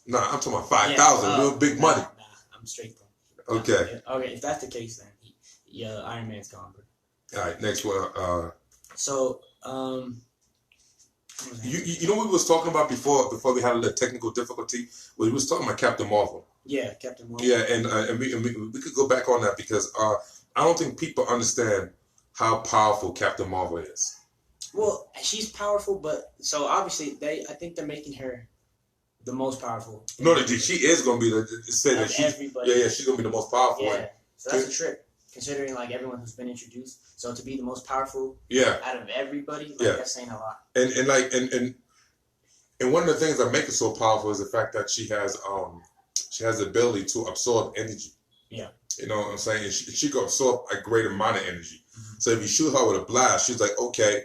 Nah, I'm talking about 5,000. Real big money. Nah, I'm straight then. Okay. Okay, if that's the case, then Iron Man's gone, bro. All right, next one. So, you know what we was talking about before we had a little technical difficulty? We was talking about Captain Marvel. Yeah, Captain Marvel. Yeah, and we could go back on that because I don't think people understand how powerful Captain Marvel is. Well, she's powerful, but so obviously I think they're making her the most powerful. No, she is gonna be everybody. Yeah, she's gonna be the most powerful. Yeah, so that's a trip, considering like everyone who's been introduced. So to be the most powerful, out of everybody, that's saying a lot. And one of the things that make her so powerful is the fact that she has the ability to absorb energy. Yeah. You know what I'm saying? She can absorb a great amount of energy. Mm-hmm. So if you shoot her with a blast, she's like, okay,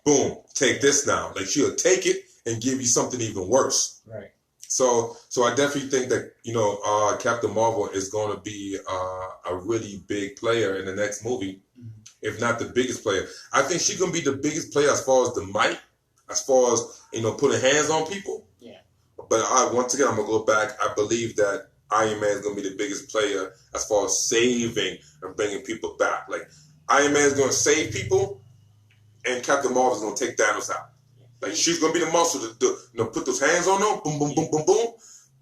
boom, take this now. Like she'll take it and give you something even worse. Right. So I definitely think that Captain Marvel is going to be a really big player in the next movie, if not the biggest player. I think she's going to be the biggest player as far as the might, as far as putting hands on people. Yeah. But once again, I'm gonna go back. I believe that Iron Man is gonna be the biggest player as far as saving and bringing people back. Like Iron Man is gonna save people, and Captain Marvel is gonna take Thanos out. Like she's gonna be the muscle to put those hands on them, boom, boom, boom, boom, boom.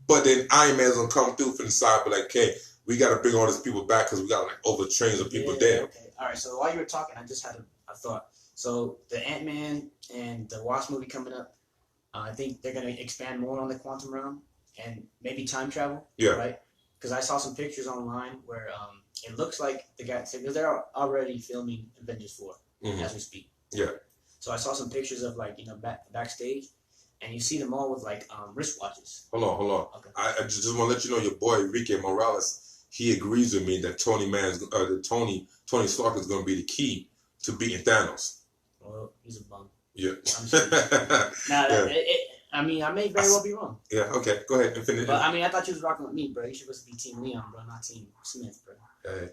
But then Iron Man is gonna come through from the side, but like, hey, we gotta bring all these people back because we got like overtrain some people there. Okay. All right. So while you were talking, I just had a thought. So the Ant-Man and the Wasp movie coming up, I think they're going to expand more on the quantum realm and maybe time travel. Yeah. Right? Because I saw some pictures online where it looks like the guy, because they're already filming Avengers 4 as we speak. Yeah. So I saw some pictures of backstage, and you see them all with wristwatches. Hold on. Okay. I just want to let you know your boy Enrique Morales, he agrees with me that Tony Stark is going to be the key to beating Thanos. Well, he's a bum. Yeah. I may very well be wrong. Yeah, okay. Go ahead and finish. But, I thought you was rocking with me, bro. You should supposed to be Team Leon, bro, not Team Smith, bro. Hey,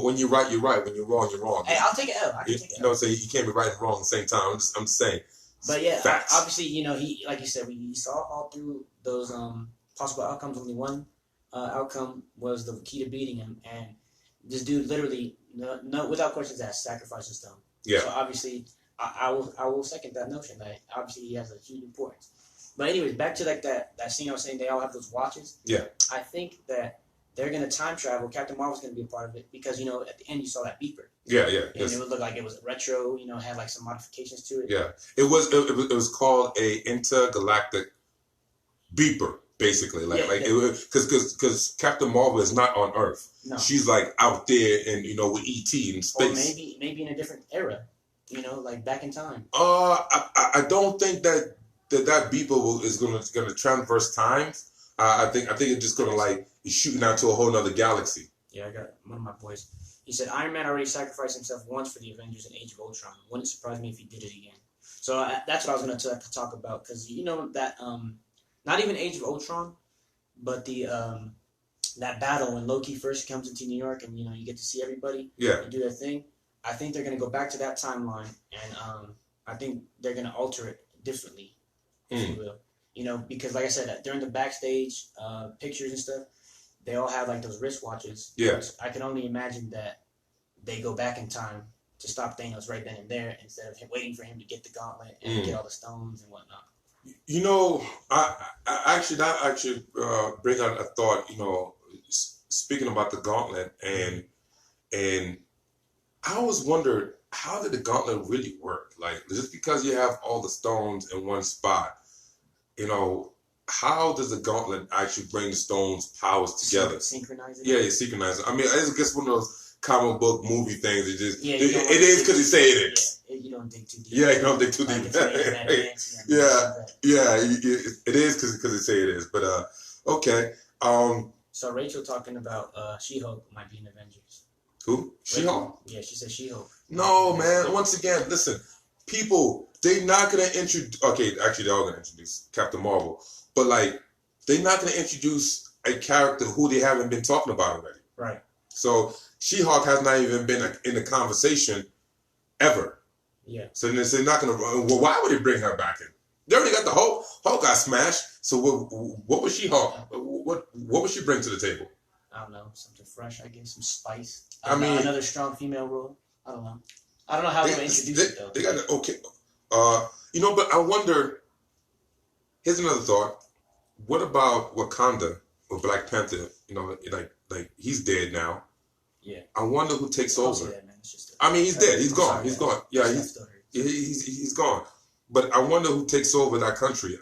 when you're right, you're right. When you're wrong, you're wrong. Hey, I'll take an L. I can take an L. So you can't be right and wrong at the same time. I'm just saying. But, yeah, facts. Obviously, he, like you said, we saw all through those possible outcomes. Only one outcome was the key to beating him. And this dude literally, no, without questions asked, sacrificed his stone. Yeah. So, obviously, I will second that notion that obviously he has a huge importance. But anyways, back to that scene I was saying, they all have those watches. Yeah. I think that they're gonna time travel. Captain Marvel's gonna be a part of it because at the end you saw that beeper. Yeah. And it would look like it was retro. Had like some modifications to it. Yeah. It was called a intergalactic beeper, basically. Because Captain Marvel is not on Earth. No. She's like out there and with ET in space. Or maybe in a different era. Like back in time. I don't think that beeper is gonna traverse times. I think it's just gonna be shooting out to a whole nother galaxy. Yeah, I got one of my boys. He said Iron Man already sacrificed himself once for the Avengers in Age of Ultron. Wouldn't surprise me if he did it again. So that's what I was gonna talk about because that not even Age of Ultron, but the that battle when Loki first comes into New York and you get to see everybody and do their thing. I think they're going to go back to that timeline, and I think they're going to alter it differently, if you will. Because like I said, during the backstage pictures and stuff, they all have those wristwatches. Yeah. I can only imagine that they go back in time to stop Thanos right then and there instead of waiting for him to get the gauntlet and get all the stones and whatnot. I actually bring out a thought. Speaking about the gauntlet and I always wondered, how did the gauntlet really work? Like, just because you have all the stones in one spot, how does the gauntlet actually bring the stones' powers together? Synchronize it? Yeah, you synchronize it. I guess one of those comic book movie things. It is because you say it is. Yeah, you don't dig too deep. Yeah, you don't dig too deep. It is because you say it is. But okay. So Rachel talking about She-Hulk might be in Avengers. Who? She-Hulk? Yeah, she said She-Hulk. No, man. Once again, listen. People, they're not going to introduce... Okay, actually, they are going to introduce Captain Marvel. But, they're not going to introduce a character who they haven't been talking about already. Right. So, She-Hulk has not even been in the conversation ever. Yeah. So, they're not going to... Well, why would they bring her back in? They already got the Hulk got smashed. So what was she what would she bring to the table? I don't know, something fresh, I guess, some spice. I mean, another strong female role. I don't know. I don't know how they introduce it though. They got okay. But I wonder. Here's another thought. What about Wakanda or Black Panther? You know, like he's dead now. Yeah. I wonder who takes over. That, man. It's just he's dead. He's gone. He's gone. Yeah, he's gone. But I wonder who takes over that country.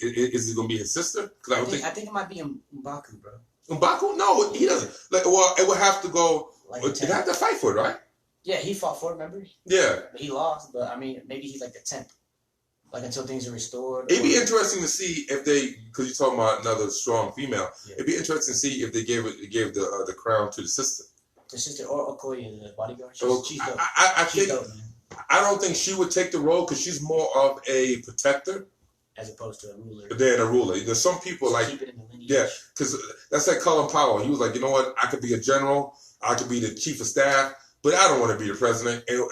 Is it going to be his sister? I think it might be M'Baku, bro. M'Baku? No, he doesn't. It would have to go. They have to fight for it, right? Yeah, he fought for it, remember? Yeah. But he lost. But I mean, maybe he's like the 10th. Like until things are restored. It'd be interesting to see if they, because you're talking about another strong female. Yeah. It'd be interesting to see if they gave the crown to the sister. The sister or Okoye, the bodyguard. She's dope. I don't think she would take the role because she's more of a protector as opposed to a ruler. Than a ruler. There's some people keep it in the lineage. Yeah, because that's like Colin Powell. He was like, you know what? I could be a general. I could be the chief of staff, but I don't want to be the president. And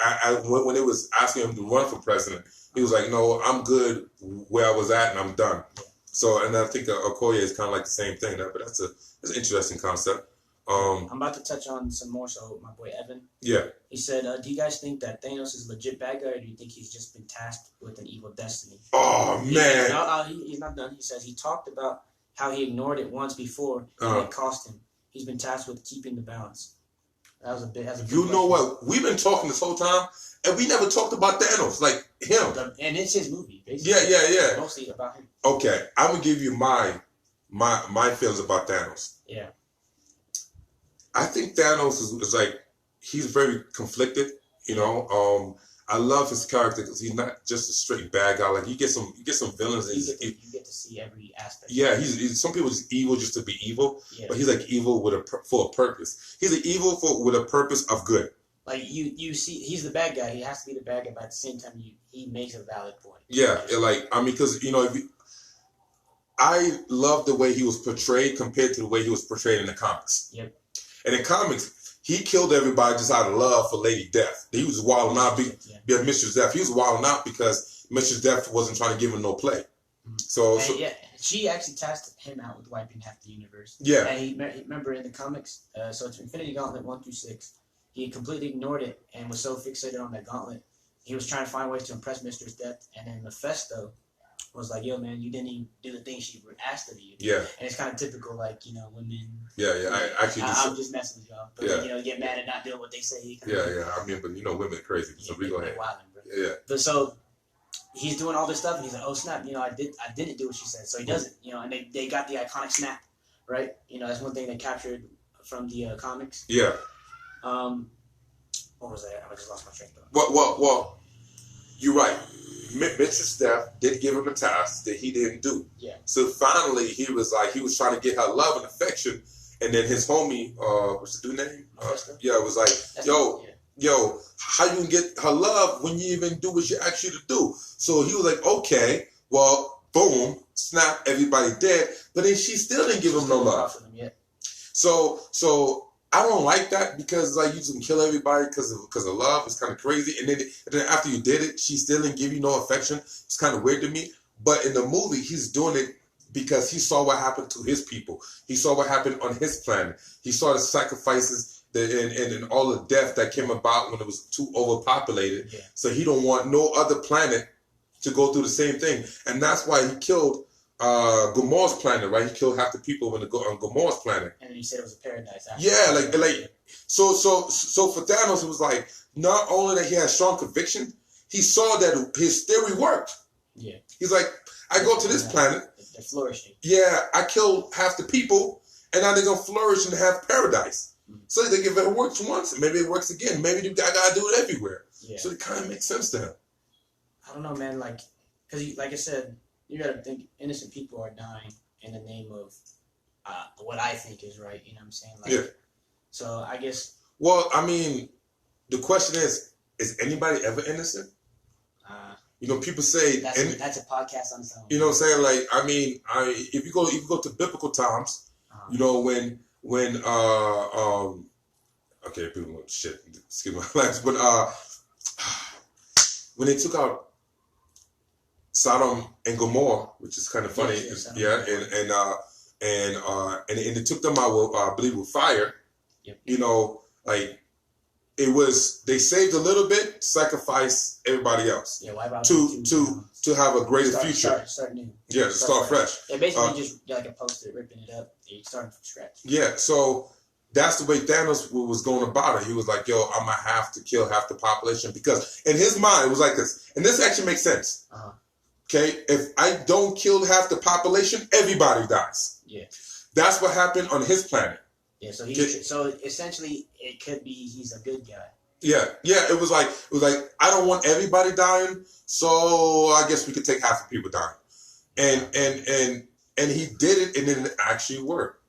when it was asking him to run for president, he was like, no, I'm good where I was at and I'm done. So, and I think Okoye is kind of like the same thing. But that's an interesting concept. I'm about to touch on some more. So, my boy Evan. Yeah. He said, do you guys think that Thanos is a legit bad guy, or do you think he's just been tasked with an evil destiny? Oh, man. He's not done. He says he talked about how he ignored it once before and it cost him. He's been tasked with keeping the balance. That was a big You know what? We've been talking this whole time, and we never talked about Thanos, like him. And it's his movie, basically. Yeah. Mostly about him. Okay, I'm going to give you my feelings about Thanos. Yeah. I think Thanos is like, he's very conflicted, you know. I love his character because he's not just a straight bad guy. Like you get some villains. You get to see every aspect. Yeah, he's some people just evil just to be evil, yeah. But he's like evil for a purpose. He's an evil with a purpose of good. Like you see, he's the bad guy. He has to be the bad guy, but at the same time, he makes a valid point. Yeah, because I love the way he was portrayed compared to the way he was portrayed in the comics. Yep. And in comics, he killed everybody just out of love for Lady Death. He was wilding out, Mistress Death. He was wilding out because Mistress Death wasn't trying to give him no play. Mm-hmm. Yeah, she actually tasked him out with wiping half the universe. Yeah. And he remember in the comics, so it's Infinity Gauntlet 1 through 6. He completely ignored it and was so fixated on that gauntlet. He was trying to find ways to impress Mistress Death, and then Mephisto was like, yo, man, you didn't even do the thing she asked of you. Yeah. And it's kind of typical, like, women. Yeah. I'm just messing with y'all. But, you get mad and not doing what they say. Yeah. I mean, but, women are crazy. So we go ahead. Wilding, bro. Yeah. But so he's doing all this stuff, and he's like, oh, snap, I didn't do what she said. So he does it, and they got the iconic snap, right? That's one thing they captured from the comics. Yeah. What was that? I just lost my train of thought. Well, you're right. Mistress Death did give him a task that he didn't do. Yeah. So finally, he was trying to get her love and affection, and then his homie, what's the dude name? It was like, yo, how you can get her love when you even do what she asked you to do? So he was like, okay, well, boom, snap, everybody dead, but then she still didn't give him no love. So I don't like that because you can kill everybody because of love. It's kind of crazy. And then after you did it, she still didn't give you no affection. It's kind of weird to me. But in the movie, he's doing it because he saw what happened to his people. He saw what happened on his planet. He saw the sacrifices and all the death that came about when it was too overpopulated. Yeah. So he don't want no other planet to go through the same thing. And that's why he killed Gamor's planet, right? He killed half the people on Gamor's planet. And then he said it was a paradise. So for Thanos, it was like not only that he had strong conviction, he saw that his theory worked. Yeah. He's like, I go to this planet. They're flourishing. Yeah, I killed half the people, and now they're gonna flourish and have paradise. Mm-hmm. So they think if it works once, maybe it works again. Maybe I gotta do it everywhere. Yeah. So it kind of makes sense to him. I don't know, man. Because like I said, you gotta think innocent people are dying in the name of what I think is right. You know what I'm saying? Yeah. So I guess. Well, I mean, the question is anybody ever innocent? People say that's a podcast on its own. You know what I'm saying? If you go to biblical times, when okay, people shit, excuse my language, but when they took out Sodom and Gomorrah, which is kind of funny. Yeah, And it took them out with, I believe, with fire. Yep. You know, like it was. They saved a little bit, sacrificed everybody else. Yeah, wipe out to have a greater future. Start new. Yeah, to start fresh. Yeah, basically just like a poster, ripping it up. You're starting from scratch. Yeah, so that's the way Thanos was going about it. He was like, "Yo, I'm gonna have to kill half the population," because in his mind it was like this, and this actually makes sense. Uh-huh. Okay, if I don't kill half the population, everybody dies. Yeah, that's what happened on his planet. Yeah, so so essentially it could be he's a good guy. Yeah, it was like I don't want everybody dying, so I guess we could take half the people dying, and he did it, and it actually worked.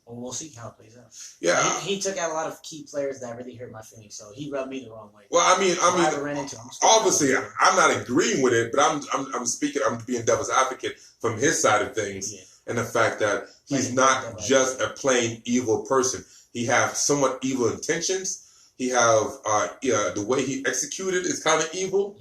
Well, we'll see how it plays out. Yeah, he took out a lot of key players that really hurt my feelings, so he rubbed me the wrong way. Well, I mean, ran into him. Obviously, I'm not agreeing with it, but I'm speaking. I'm being devil's advocate from his side of things, and the fact that he's not just a plain evil person. He has somewhat evil intentions. He have the way he executed is kind of evil,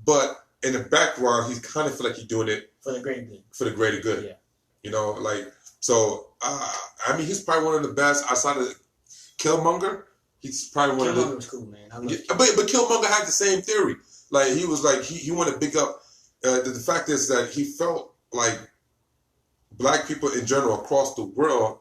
but in the background, he's kind of feel like he's doing it for the greater good. For the greater good, yeah. You know, like so. I mean, he's probably one of the best outside of Killmonger. He's probably one of the. Killmonger was cool, man. But Killmonger had the same theory. Like he was like he wanted to pick up. The fact is that he felt like black people in general across the world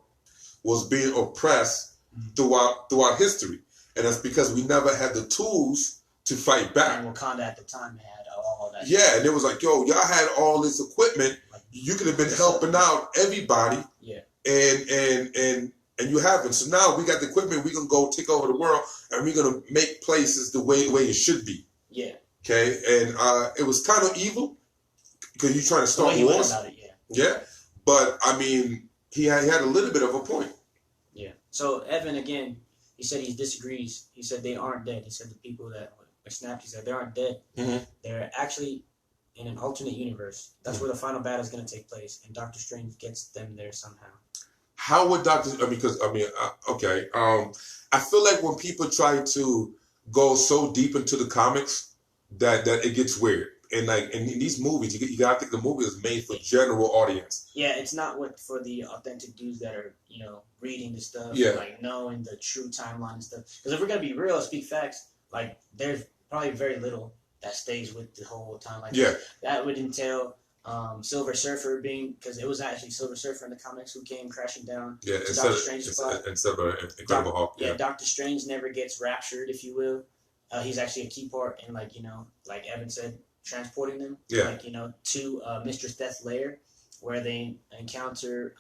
was being oppressed throughout history. And that's because we never had the tools to fight back. And Wakanda at the time had all that. Yeah, and it was like, yo, y'all had all this equipment. You could have been helping out everybody. Yeah. And you haven't. So now we got the equipment. We're going to go take over the world. And we're going to make places the way it should be. Yeah. Okay? And it was kind of evil. Because you're trying to start wars. About it, yeah. But, I mean, he had a little bit of a point. Yeah. So, Evan, again... He said he disagrees. He said they aren't dead. He said the people that were snapped, he said they aren't dead. Mm-hmm. They're actually in an alternate universe. That's where the final battle is going to take place, and Doctor Strange gets them there somehow. How would I feel like when people try to go so deep into the comics that it gets weird. And like in these movies, you gotta think the movie is made for general audience. Yeah, it's not for the authentic dudes that are reading the stuff, like knowing the true timeline and stuff. Because if we're gonna be real, speak facts, like there's probably very little that stays with the whole timeline. Yeah, that would entail Silver Surfer because it was actually Silver Surfer in the comics who came crashing down. Yeah, to Doctor Strange's spot. Instead of Incredible Hulk. Yeah, Doctor Strange never gets raptured, if you will. He's actually a key part in like Evan said. Transporting them, to Mistress Death's lair, where they encounter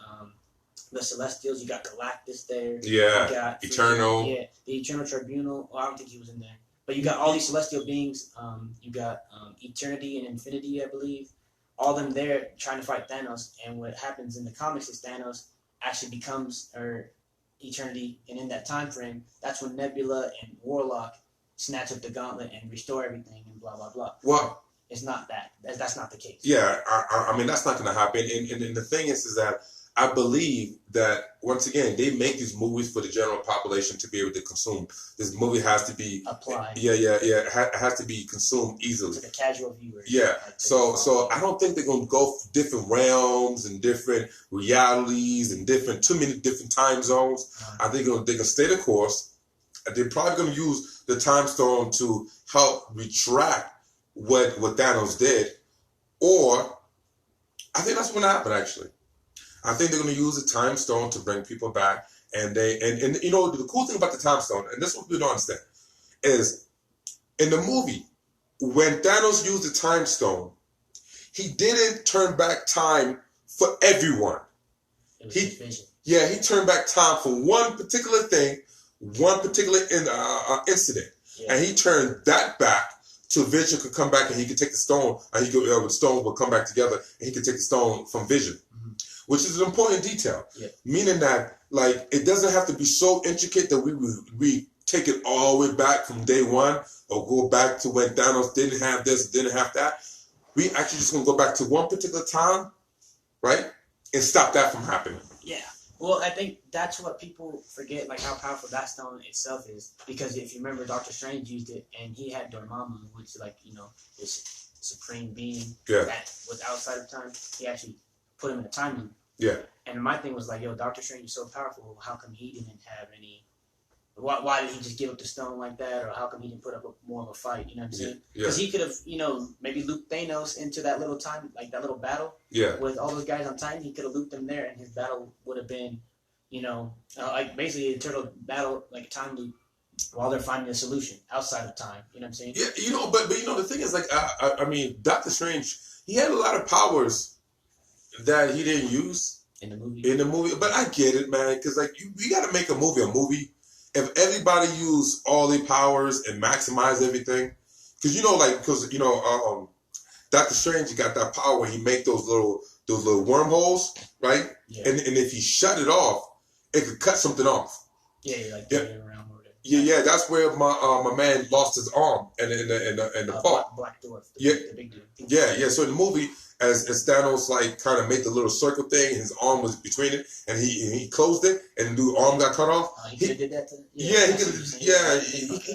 the Celestials. You got Galactus there. Yeah. You got Eternal. The Eternal Tribunal. Well, I don't think he was in there, but you got all these celestial beings. You got Eternity and Infinity, I believe. All them there trying to fight Thanos. And what happens in the comics is Thanos actually becomes Eternity, and in that time frame, that's when Nebula and Warlock snatch up the gauntlet and restore everything and blah blah blah. Well. It's not that. That's not the case. Yeah, I mean, that's not going to happen. And the thing is that I believe that, once again, they make these movies for the general population to be able to consume. This movie has to be... Applied. Yeah. It has to be consumed easily. To the casual viewer. Yeah. So I don't think they're going to go for different realms and different realities and too many different time zones. I think they're going to stay the course. They're probably going to use the time stone to help retract what Thanos did, or I think that's going to happen. Actually, I think they're going to use the time stone to bring people back, and the cool thing about the time stone, and this is what we don't understand, is in the movie when Thanos used the time stone, he didn't turn back time for everyone. It was his vision. Yeah, he turned back time for one particular thing, one particular incident, and he turned that back. So Vision could come back and he could take the stone, and the stone would come back together, and he could take the stone from Vision, which is an important detail. Yeah. Meaning that, like, it doesn't have to be so intricate that we take it all the way back from day one, or go back to when Thanos didn't have this, didn't have that. We actually just gonna go back to one particular time, right, and stop that from happening. Yeah. Well, I think that's what people forget, like how powerful that stone itself is. Because if you remember, Doctor Strange used it, and he had Dormammu, which, is supreme being Yeah. that was outside of time. He actually put him in a time loop. Yeah. And my thing was like, yo, Doctor Strange is so powerful. How come he didn't have any? Why did he just give up the stone like that? Or how come he didn't put up more of a fight? You know what I'm saying? Because he could have, maybe looped Thanos into that little time, like that little battle. Yeah. With all those guys on Titan, he could have looped them there, and his battle would have been, like basically a turtle battle, like a time loop, while they're finding a solution outside of time. You know what I'm saying? Yeah, but the thing is, like, I mean, Doctor Strange, he had a lot of powers that he didn't use in the movie. But I get it, man, because like you got to make a movie. If everybody used all their powers and maximize everything, because Doctor Strange got that power where he make those little wormholes, right? Yeah. And if he shut it off, it could cut something off. Yeah, like around or whatever. Yeah. That's where my man lost his arm in the park. Black Dwarf. The big dude. Yeah. So in the movie, as Thanos like kind of made the little circle thing, his arm was between it, and he closed it, and the arm got cut off. He could have did that. He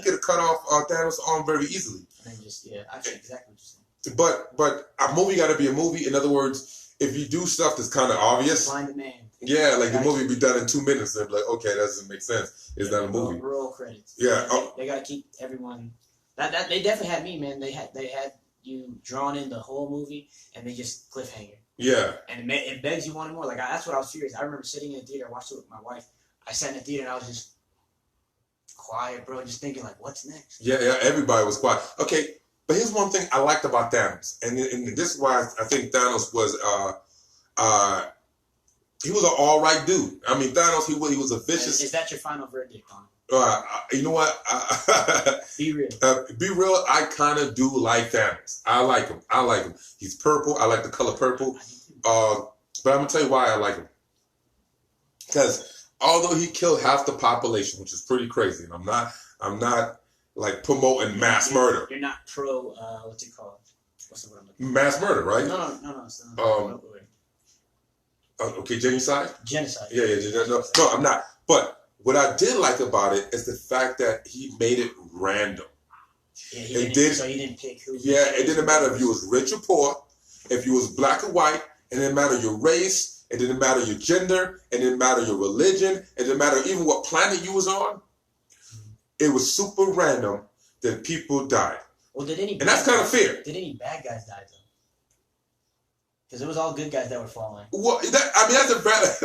could have cut off Thanos' arm very easily. And just I get exactly what you're saying. But a movie got to be a movie. In other words, if you do stuff that's kind of obvious, blind man. Yeah, like the movie be done in 2 minutes, and be like, okay, that doesn't make sense. It's not a movie. Roll credits. Yeah, they got to keep everyone. That they definitely had me, man. They had you drawn in the whole movie, and they just cliffhanger. Yeah. And it begs you wanted more. Like that's what I was curious. I remember sitting in the theater, I watched it with my wife. I sat in the theater and I was just quiet, bro, just thinking like, what's next? Yeah. Everybody was quiet. Okay, but here's one thing I liked about Thanos, and this is why I think Thanos was he was an all right dude. I mean, Thanos, he was a vicious. Is that your final verdict on him? You know what? Be real. Be real. I kind of do like Thanos. I like him. He's purple. I like the color purple. But I'm gonna tell you why I like him. Because although he killed half the population, which is pretty crazy, and I'm not like promoting mass murder. You're not pro. What's it called? What's the word I'm looking for? Mass murder, right? No. Okay, genocide. Genocide. Yeah. No, I'm not. But what I did like about it is the fact that he made it random. Yeah, he didn't pick who. Yeah, it didn't matter if you was rich or poor, if you was black or white. It didn't matter your race. It didn't matter your gender. It didn't matter your religion. It didn't matter even what planet you was on. It was super random that people died. Well, and that's kind of fair. Did any bad guys die though? Because it was all good guys that were falling. Well, that's a valid.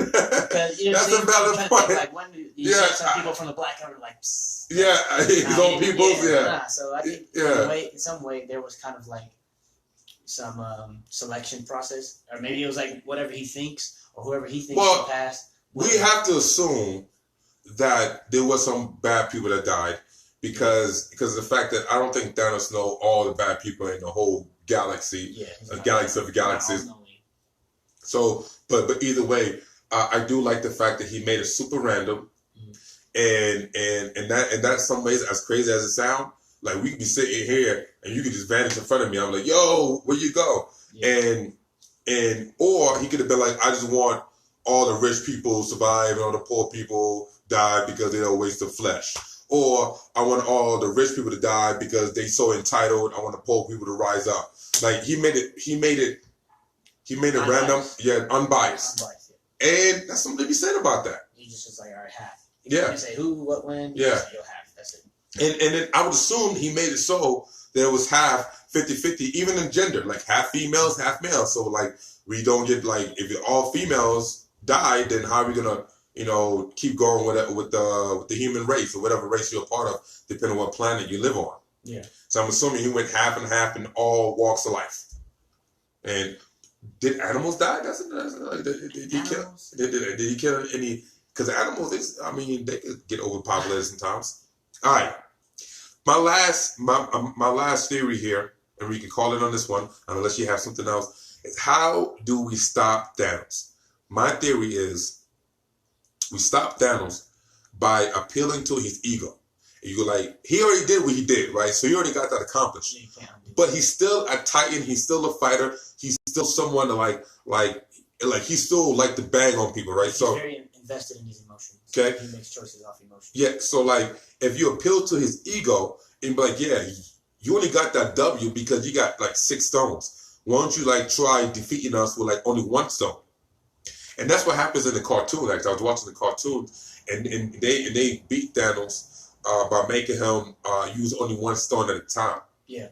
That's a valid point. Like when you see some people from the black cover like, psst. Yeah, his own people. Yeah. So I think in some way there was kind of like some selection process, or maybe it was like whatever he thinks or whoever he thinks will pass. We have to assume that there was some bad people that died because of the fact that I don't think Thanos know all the bad people in the whole galaxy. Yeah, a galaxy of galaxies. So, but either way, I do like the fact that he made it super random, and that some ways, as crazy as it sounds, like we could be sitting here and you could just vanish in front of me. I'm like, yo, where you go? Yeah. And or he could have been like, I just want all the rich people survive and all the poor people die because they're a waste of flesh. Or I want all the rich people to die because they so entitled. I want the poor people to rise up. Like he made it unbiased. Random, unbiased. And that's something to be said about that. He just was like, all right, half. You can't say who, what, when. Yeah. Say, half. That's it. And then I would assume he made it so there was half 50-50, even in gender, like half females, half males. So like we don't get like if all females die, then how are we gonna keep going with the human race or whatever race you're a part of, depending on what planet you live on. Yeah. So I'm assuming he went half and half in all walks of life. And did animals die? Did he kill any? Because animals, they could get overpopulated sometimes. All right. My last theory here, and we can call it on this one, unless you have something else, is how do we stop Thanos? My theory is we stop Thanos by appealing to his ego. You go like, he already did what he did, right? So he already got that accomplished. But he's still a Titan. He's still a fighter. He's still someone to like he's still like to bang on people, right? He's very invested in his emotions. Okay. He makes choices off emotions. Yeah. So like, if you appeal to his ego and be like, yeah, you only got that W because you got like 6 stones. Why don't you like try defeating us with like only 1 stone? And that's what happens in the cartoon. Like I was watching the cartoon, and they beat Thanos by making him use only 1 stone at a time. Yeah.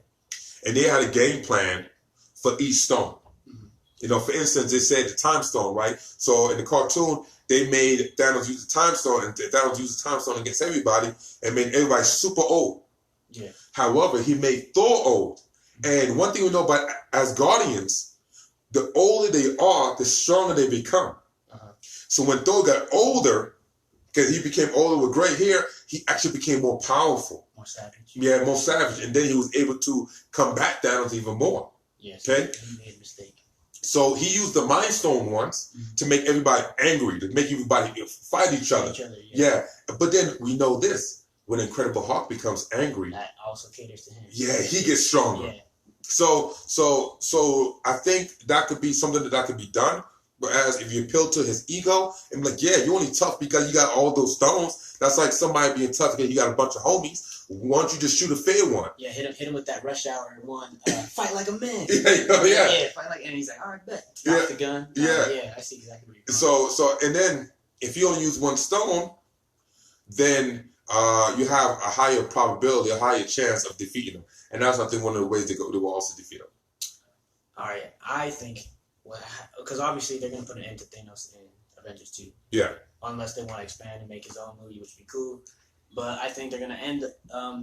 And they had a game plan for each stone. Mm-hmm. You know, for instance, they said the time stone, right? So in the cartoon, they made Thanos use the time stone, and Thanos used the time stone against everybody, and made everybody super old. Yeah. However, he made Thor old. And one thing we know about Asgardians, the older they are, the stronger they become. Uh-huh. So when Thor got older, because he became older with gray hair, he actually became more powerful. More savage. Yeah, more savage. And then he was able to combat Thanos even more. Yes. Okay? He made a mistake. So he used the Mind Stone once to make everybody angry, to make everybody fight each other. Yeah. But then we know this. When Incredible Hulk becomes angry, that also caters to him. Yeah, he gets stronger. Yeah. So I think that could be something that could be done. Whereas if you appeal to his ego and be like, yeah, you're only tough because you got all those stones. That's like somebody being tough because you got a bunch of homies. Why don't you just shoot a fair one? Yeah, hit him with that Rush Hour 1. Fight like a man. Yeah, fight like, and he's like, all right, bet. Drop the gun. Yeah, I see exactly what you're saying. So and then if you only use 1 stone, then you have a higher probability, a higher chance of defeating them. And that's, I think, one of the ways they will also defeat them. All right, I think, because obviously they're going to put an end to Thanos in Avengers 2. Yeah. Unless they want to expand and make his own movie, which would be cool. But I think they're going to end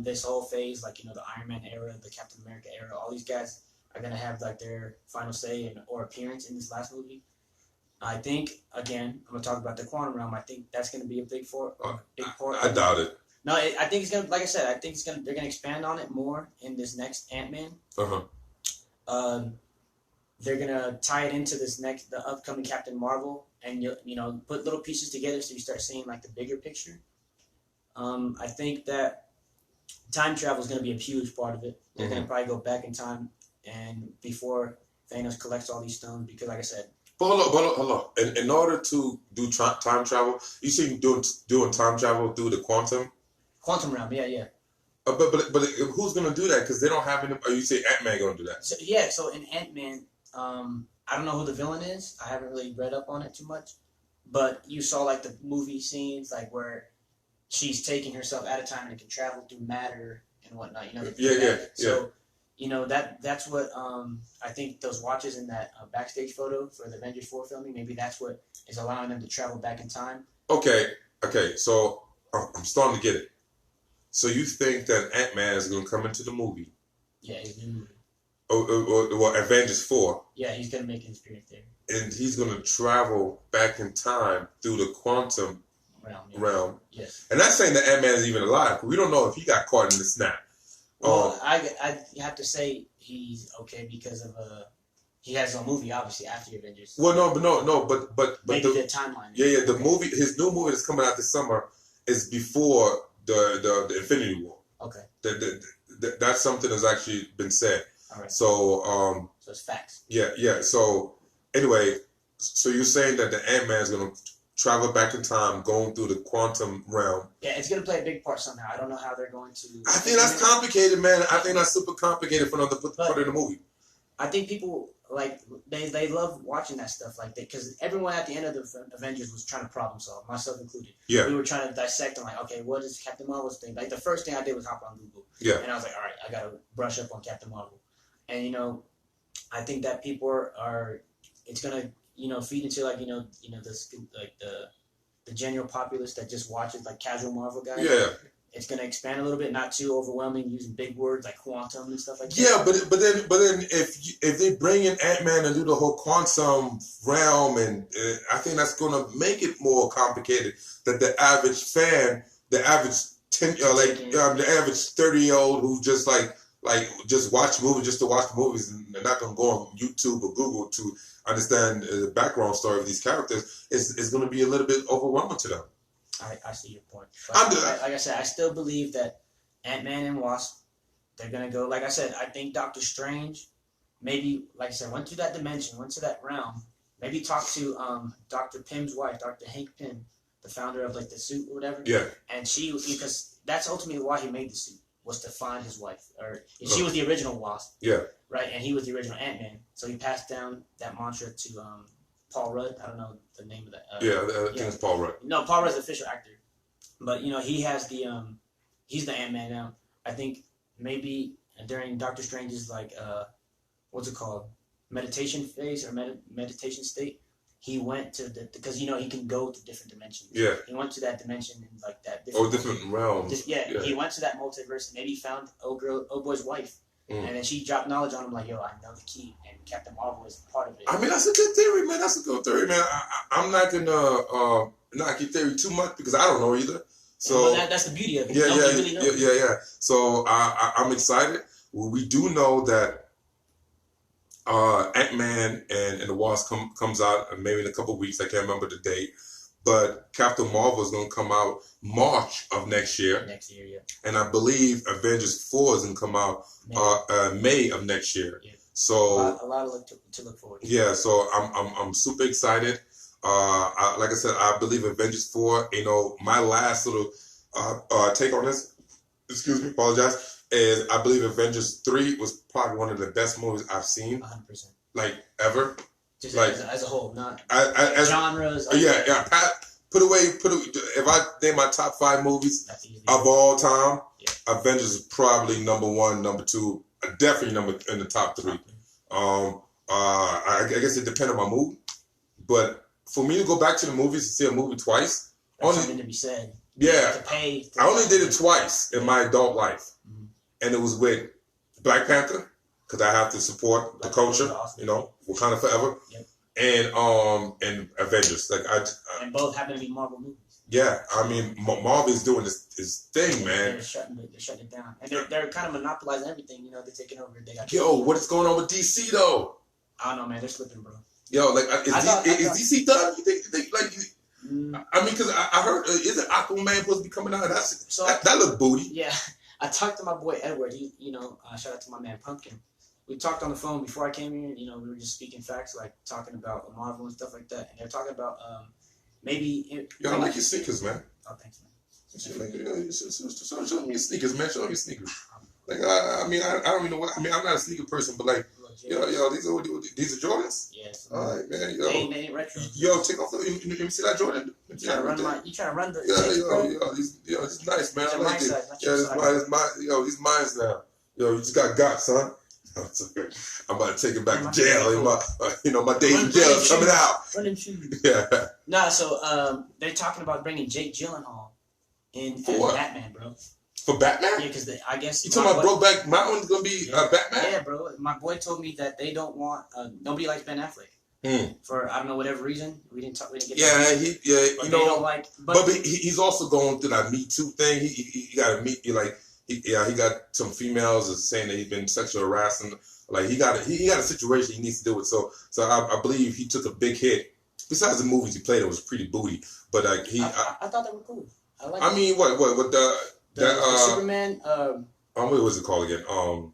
this whole phase, like, the Iron Man era, the Captain America era. All these guys are going to have, like, their final say or appearance in this last movie. I think, again, I'm going to talk about the quantum realm. I think that's going to be a big part. I doubt it. No, I think it's gonna. Like I said, I think they're gonna expand on it more in this next Ant-Man. They're gonna tie it into the upcoming Captain Marvel, and put little pieces together so you start seeing like the bigger picture. I think that time travel is gonna be a huge part of it. They're gonna probably go back in time and before Thanos collects all these stones, because like I said. But hold on. In order to do time travel, you see doing time travel through the quantum realm, yeah. But who's gonna do that? Because they don't have any. Or you say Ant-Man gonna do that? So in Ant-Man, I don't know who the villain is. I haven't really read up on it too much, but you saw like the movie scenes, like where she's taking herself out of time and can travel through matter and whatnot. So that's what I think those watches in that backstage photo for the Avengers 4 filming. Maybe that's what is allowing them to travel back in time. Okay. So I'm starting to get it. So you think that Ant-Man is going to come into the movie? Yeah, his new movie. Or Avengers 4. Yeah, he's going to make his appearance there. And he's going to travel back in time through the quantum realm. Yes. And that's saying that Ant-Man is even alive. We don't know if he got caught in the snap. Well, I have to say he's okay because of he has a movie obviously after the Avengers. Well, but maybe the timeline. Yeah, the movie, his new movie that's coming out this summer is before the Infinity War. Okay. That's something that's actually been said. All right. So it's facts. Yeah. So anyway, so you're saying that the Ant-Man is going to travel back in time, going through the quantum realm. Yeah, it's going to play a big part somehow. I don't know how they're going to. I think that's complicated, man. I think that's super complicated for them to put in a movie. I think people like they love watching that stuff like that because everyone at the end of the Avengers was trying to problem solve, myself included. Yeah. We were trying to dissect and like, okay, what is Captain Marvel's thing? Like the first thing I did was hop on Google. Yeah. And I was like, all right, I got to brush up on Captain Marvel. And I think that people are it's gonna feed into like the general populace that just watches like casual Marvel guys. Yeah. It's gonna expand a little bit, not too overwhelming, using big words like quantum and stuff like that. Yeah, but then if they bring in Ant-Man and do the whole quantum realm, and I think that's gonna make it more complicated. That the average fan, the average the average 30-year-old who just just watch movies just to watch movies, and they're not gonna go on YouTube or Google to understand the background story of these characters, is going to be a little bit overwhelming to them. I see your point. Like I said, I still believe that Ant-Man and Wasp, they're going to go, like I said, I think Doctor Strange, maybe, like I said, went to that dimension, went to that realm, maybe talk to Dr. Pym's wife, Dr. Hank Pym, the founder of like the suit or whatever. Yeah. And because that's ultimately why he made the suit, was to find his wife, or she was the original Wasp. Yeah. Right, and he was the original Ant-Man. So he passed down that mantra to Paul Rudd. I don't know the name of that. I think it's Paul Rudd. No, Paul Rudd's the official actor, but he has the he's the Ant-Man now. I think maybe during Doctor Strange's what's it called, meditation phase or meditation state, he went to because he can go to different dimensions. Yeah. He went to that dimension in that different realms. He went to that multiverse and maybe found old boy's wife. And then she dropped knowledge on him like, yo, I know the key, and Captain Marvel is part of it. I mean, that's a good theory, man. That's a good theory, man. I'm not gonna knock your theory too much because I don't know either. So that's the beauty of it. Yeah. So I'm excited. Well, we do know that Ant-Man and the Wasp comes out maybe in a couple of weeks. I can't remember the date. But Captain Marvel is going to come out March of next year. Next year, yeah. And I believe Avengers 4 is going to come out May of next year. Yeah. So a lot to look forward to. Yeah, so I'm super excited. Like I said, I believe Avengers 4. My last little take on this. Excuse me, apologize. Is I believe Avengers 3 was probably one of the best movies I've seen. 100%. Like ever. Just as a whole, not as genres. Put away. If I name my top 5 movies of all time, Avengers is probably number 1, number 2, definitely in the top 3. I guess it depends on my mood, but for me to go back to the movies and see a movie twice, something to be said. Yeah, I only did it twice in my adult life, and it was with Black Panther. Because I have to support the culture, Wakanda Forever, and Avengers. And both happen to be Marvel movies. Yeah, I mean, Marvel is doing his thing, man. They're shutting it down, and they're kind of monopolizing everything. They're taking over. What is going on with DC though? I don't know, man. They're slipping, bro. Is DC done? You think I mean, because I heard isn't Aquaman supposed to be coming out? That look booty. Yeah, I talked to my boy Edward. Shout out to my man Pumpkin. We talked on the phone before I came here. We were just speaking facts, talking about Marvel and stuff like that. And they're talking about maybe. I like your sneakers, man. Oh, thanks, man. Show me your sneakers, man. Show me your sneakers. I mean, I don't even know what. I mean, I'm not a sneaker person, but these are Jordans. Yes. All right, man. They ain't retro. Take off the. Let me see that Jordan. You trying to run the? It's nice, man. I like it. These mine's now. You just got, son. I'm about to take it back to jail. My days in jail is coming out. Running shoes. Yeah. Nah, so they're talking about bringing Jake Gyllenhaal in as Batman, bro. For Batman? Yeah, because I guess you talking about Brokeback Mountain's gonna be Batman? Yeah, bro. My boy told me that they don't want nobody likes Ben Affleck. For I don't know whatever reason we didn't get. They don't like. But he's also going through that Me Too thing. He got to meet you like. He got some females saying that he's been sexually harassing. He got a situation he needs to deal with. So I believe he took a big hit. Besides the movies he played, it was pretty booty. But I thought they were cool. I mean, what the Superman? What was it called again? God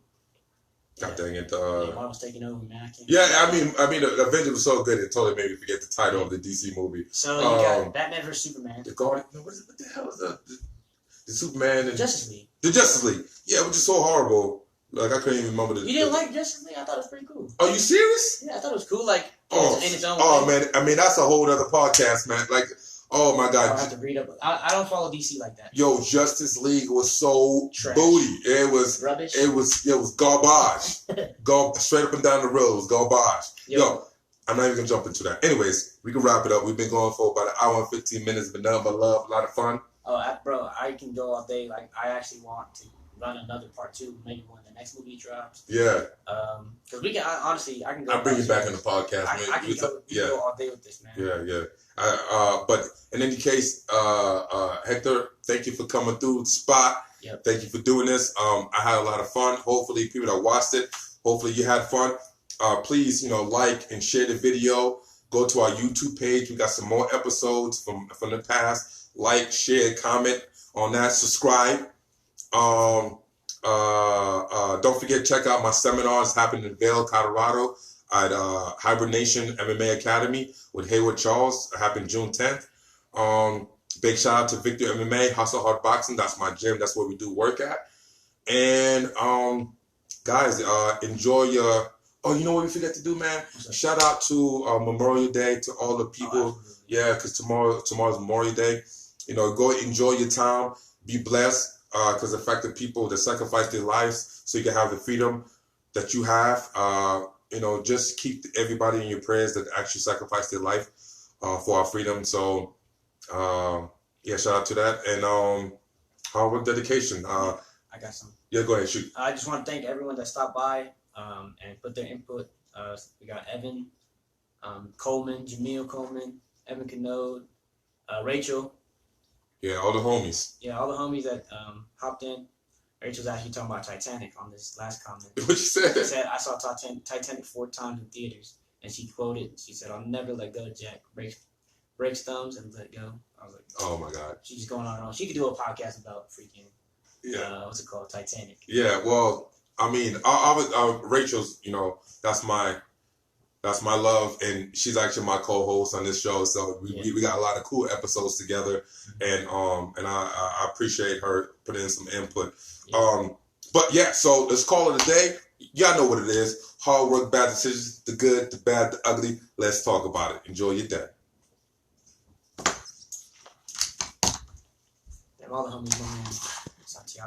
dang it! Marvel's taking over, man. I mean, Avengers was so good it totally made me forget the title of the DC movie. So you got Batman vs Superman. What the hell is the Superman and Justice League? The Justice League. Yeah, which is so horrible. I couldn't even remember You didn't like Justice League? I thought it was pretty cool. Are you serious? Yeah, I thought it was cool. In its own way. Man. I mean, that's a whole other podcast, man. Oh my God. I'll have to read up. I don't follow DC like that. Yo, Justice League was so trash. Booty. It was rubbish. It was garbage. Go straight up and down the road. It was garbage. Yo, I'm not even gonna jump into that. Anyways, we can wrap it up. We've been going for about an hour and 15 minutes. Been nothing but love, a lot of fun. Oh, bro, I can go all day. I actually want to run another part 2, maybe when the next movie drops. Yeah. Because we can honestly, I can go. I'll bring you back on the podcast. I can go all day with this, man. Yeah. But in any case, Hector, thank you for coming through the spot. Yep. Thank you for doing this. I had a lot of fun. Hopefully, people that watched it, hopefully you had fun. Please, like and share the video. Go to our YouTube page. We got some more episodes from the past. Like, share, comment on that. Subscribe. Don't forget, check out my seminars happening in Vail, Colorado at Hibernation MMA Academy with Hayward Charles. Happened June 10th. Big shout out to Victor MMA, Hustle Hard Boxing. That's my gym. That's where we do work at. And guys, enjoy your. Oh, you know what we forgot to do, man? Shout out to Memorial Day to all the people. Yeah, because tomorrow's Memorial Day. You know, go enjoy your time. Be blessed. Because the fact that people that sacrifice their lives so you can have the freedom that you have. You know, just keep everybody in your prayers that actually sacrifice their life for our freedom. So, yeah, shout out to that. And Hardwork dedication. I got some. Yeah, go ahead, shoot. I just want to thank everyone that stopped by and put their input. We got Evan, Coleman, Jamil Coleman, Evan Canode, Rachel. Yeah, all the homies. Yeah, all the homies that hopped in. Rachel's actually talking about Titanic on this last comment. What you said? She said, I saw Titanic 4 times in theaters. And she quoted, she said, I'll never let go, Jack. Breaks thumbs and let go. I was like, oh my God. She's just going on and on. She could do a podcast about freaking, what's it called? Titanic. Yeah, well, I mean, Rachel's, you know, that's my love, and she's actually my co-host on this show. So we got a lot of cool episodes together, and I appreciate her putting in some input. Yeah. But yeah, so let's call it a day. Y'all know what it is. Hard work, bad decisions, the good, the bad, the ugly. Let's talk about it. Enjoy your day. Damn, all the homies, man. Santiago.